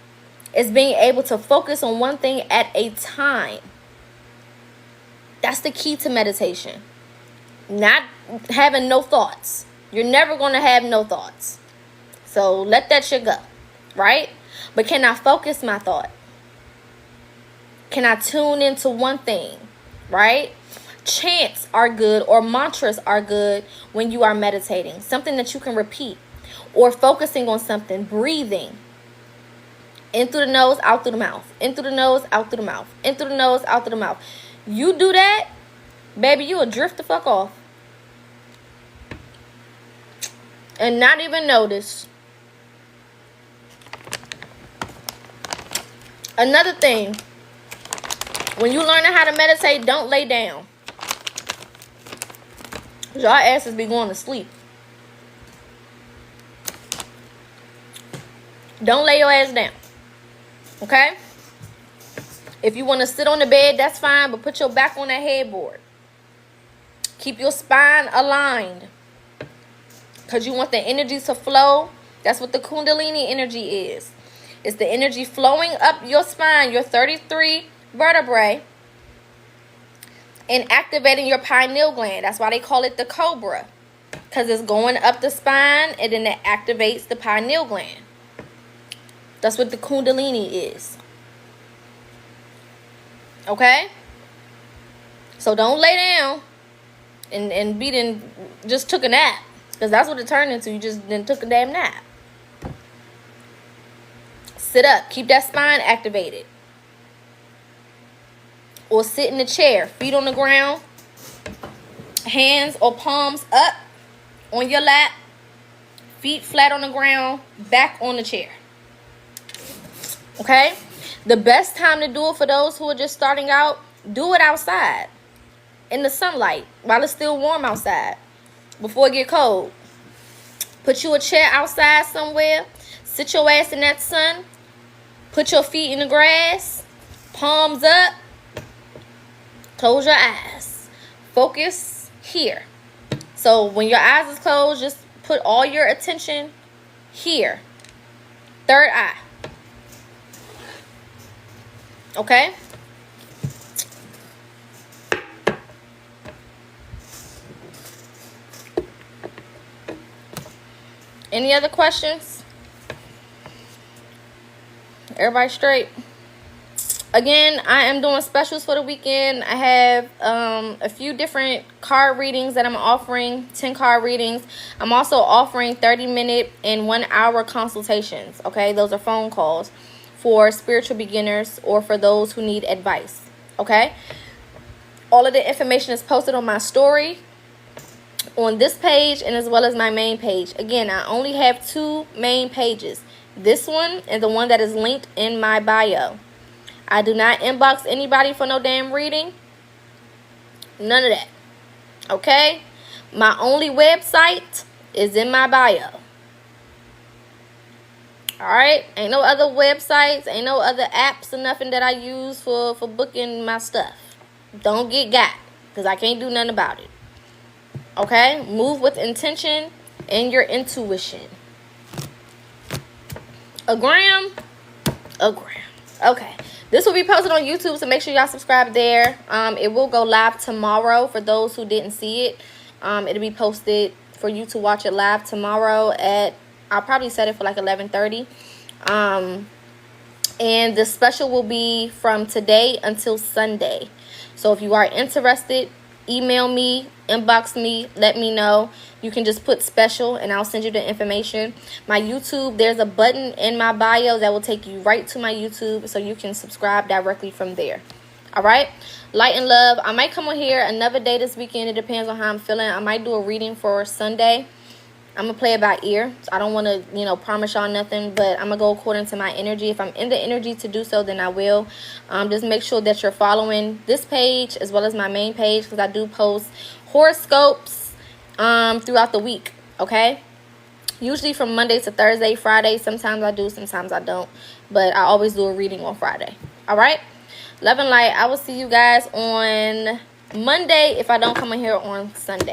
It's being able to focus on one thing at a time. That's the key to meditation. Not having no thoughts. You're never going to have no thoughts. So let that shit go, right? But can I focus my thought? Can I tune into one thing, right? Chants are good, or mantras are good when you are meditating. Something that you can repeat, or focusing on something, breathing. In through the nose, out through the mouth. In through the nose, out through the mouth. In through the nose, out through the mouth. You do that, baby, you will drift the fuck off. And not even notice. Another thing, when you learn how to meditate, don't lay down. Y'all asses be going to sleep. Don't lay your ass down. Okay? If you want to sit on the bed, that's fine, but put your back on that headboard. Keep your spine aligned. Because you want the energy to flow. That's what the Kundalini energy is. It's the energy flowing up your spine, your 33 vertebrae, and activating your pineal gland. That's why they call it the cobra. Because it's going up the spine, and then it activates the pineal gland. That's what the Kundalini is. Okay? So don't lay down and just took a nap. Because that's what it turned into. You just then took a damn nap. Sit up. Keep that spine activated. Or sit in the chair. Feet on the ground. Hands or palms up on your lap. Feet flat on the ground. Back on the chair. Okay? The best time to do it for those who are just starting out, do it outside. In the sunlight. While it's still warm outside. Before it get cold. Put you a chair outside somewhere. Sit your ass in that sun. Put your feet in the grass. Palms up. Close your eyes. Focus here. So when your eyes is closed, just put all your attention here. Third eye. Okay? Any other questions? Everybody straight? Again, I am doing specials for the weekend. I have a few different card readings that I'm offering, 10 card readings. I'm also offering 30-minute and 1-hour consultations. Okay, those are phone calls for spiritual beginners or for those who need advice. Okay, all of the information is posted on my story on this page and as well as my main page. Again, I only have 2 main pages. This one and the one that is linked in my bio. I do not inbox anybody for no damn reading. None of that. Okay? My only website is in my bio. Alright? Ain't no other websites, ain't no other apps or nothing that I use for booking my stuff. Don't get got, because I can't do nothing about it. Okay? Move with intention and your intuition. A gram? A gram. Okay. This will be posted on YouTube, so make sure y'all subscribe there. It will go live tomorrow for those who didn't see it. It'll be posted for you to watch it live tomorrow at, I'll probably set it for like 11:30. And the special will be from today until Sunday. So if you are interested, email me, inbox me, let me know. You can just put special and I'll send you the information. My YouTube, there's a button in my bio that will take you right to my YouTube so you can subscribe directly from there. All right? Light and love. I might come on here another day this weekend. It depends on how I'm feeling. I might do a reading for Sunday. I'm going to play it by ear. So I don't want to, promise y'all nothing, but I'm going to go according to my energy. If I'm in the energy to do so, then I will. Just make sure that you're following this page as well as my main page, because I do post horoscopes throughout the week, okay? Usually from Monday to Thursday, Friday. Sometimes I do, sometimes I don't. But I always do a reading on Friday. All right? Love and light. I will see you guys on Monday if I don't come in here on Sunday.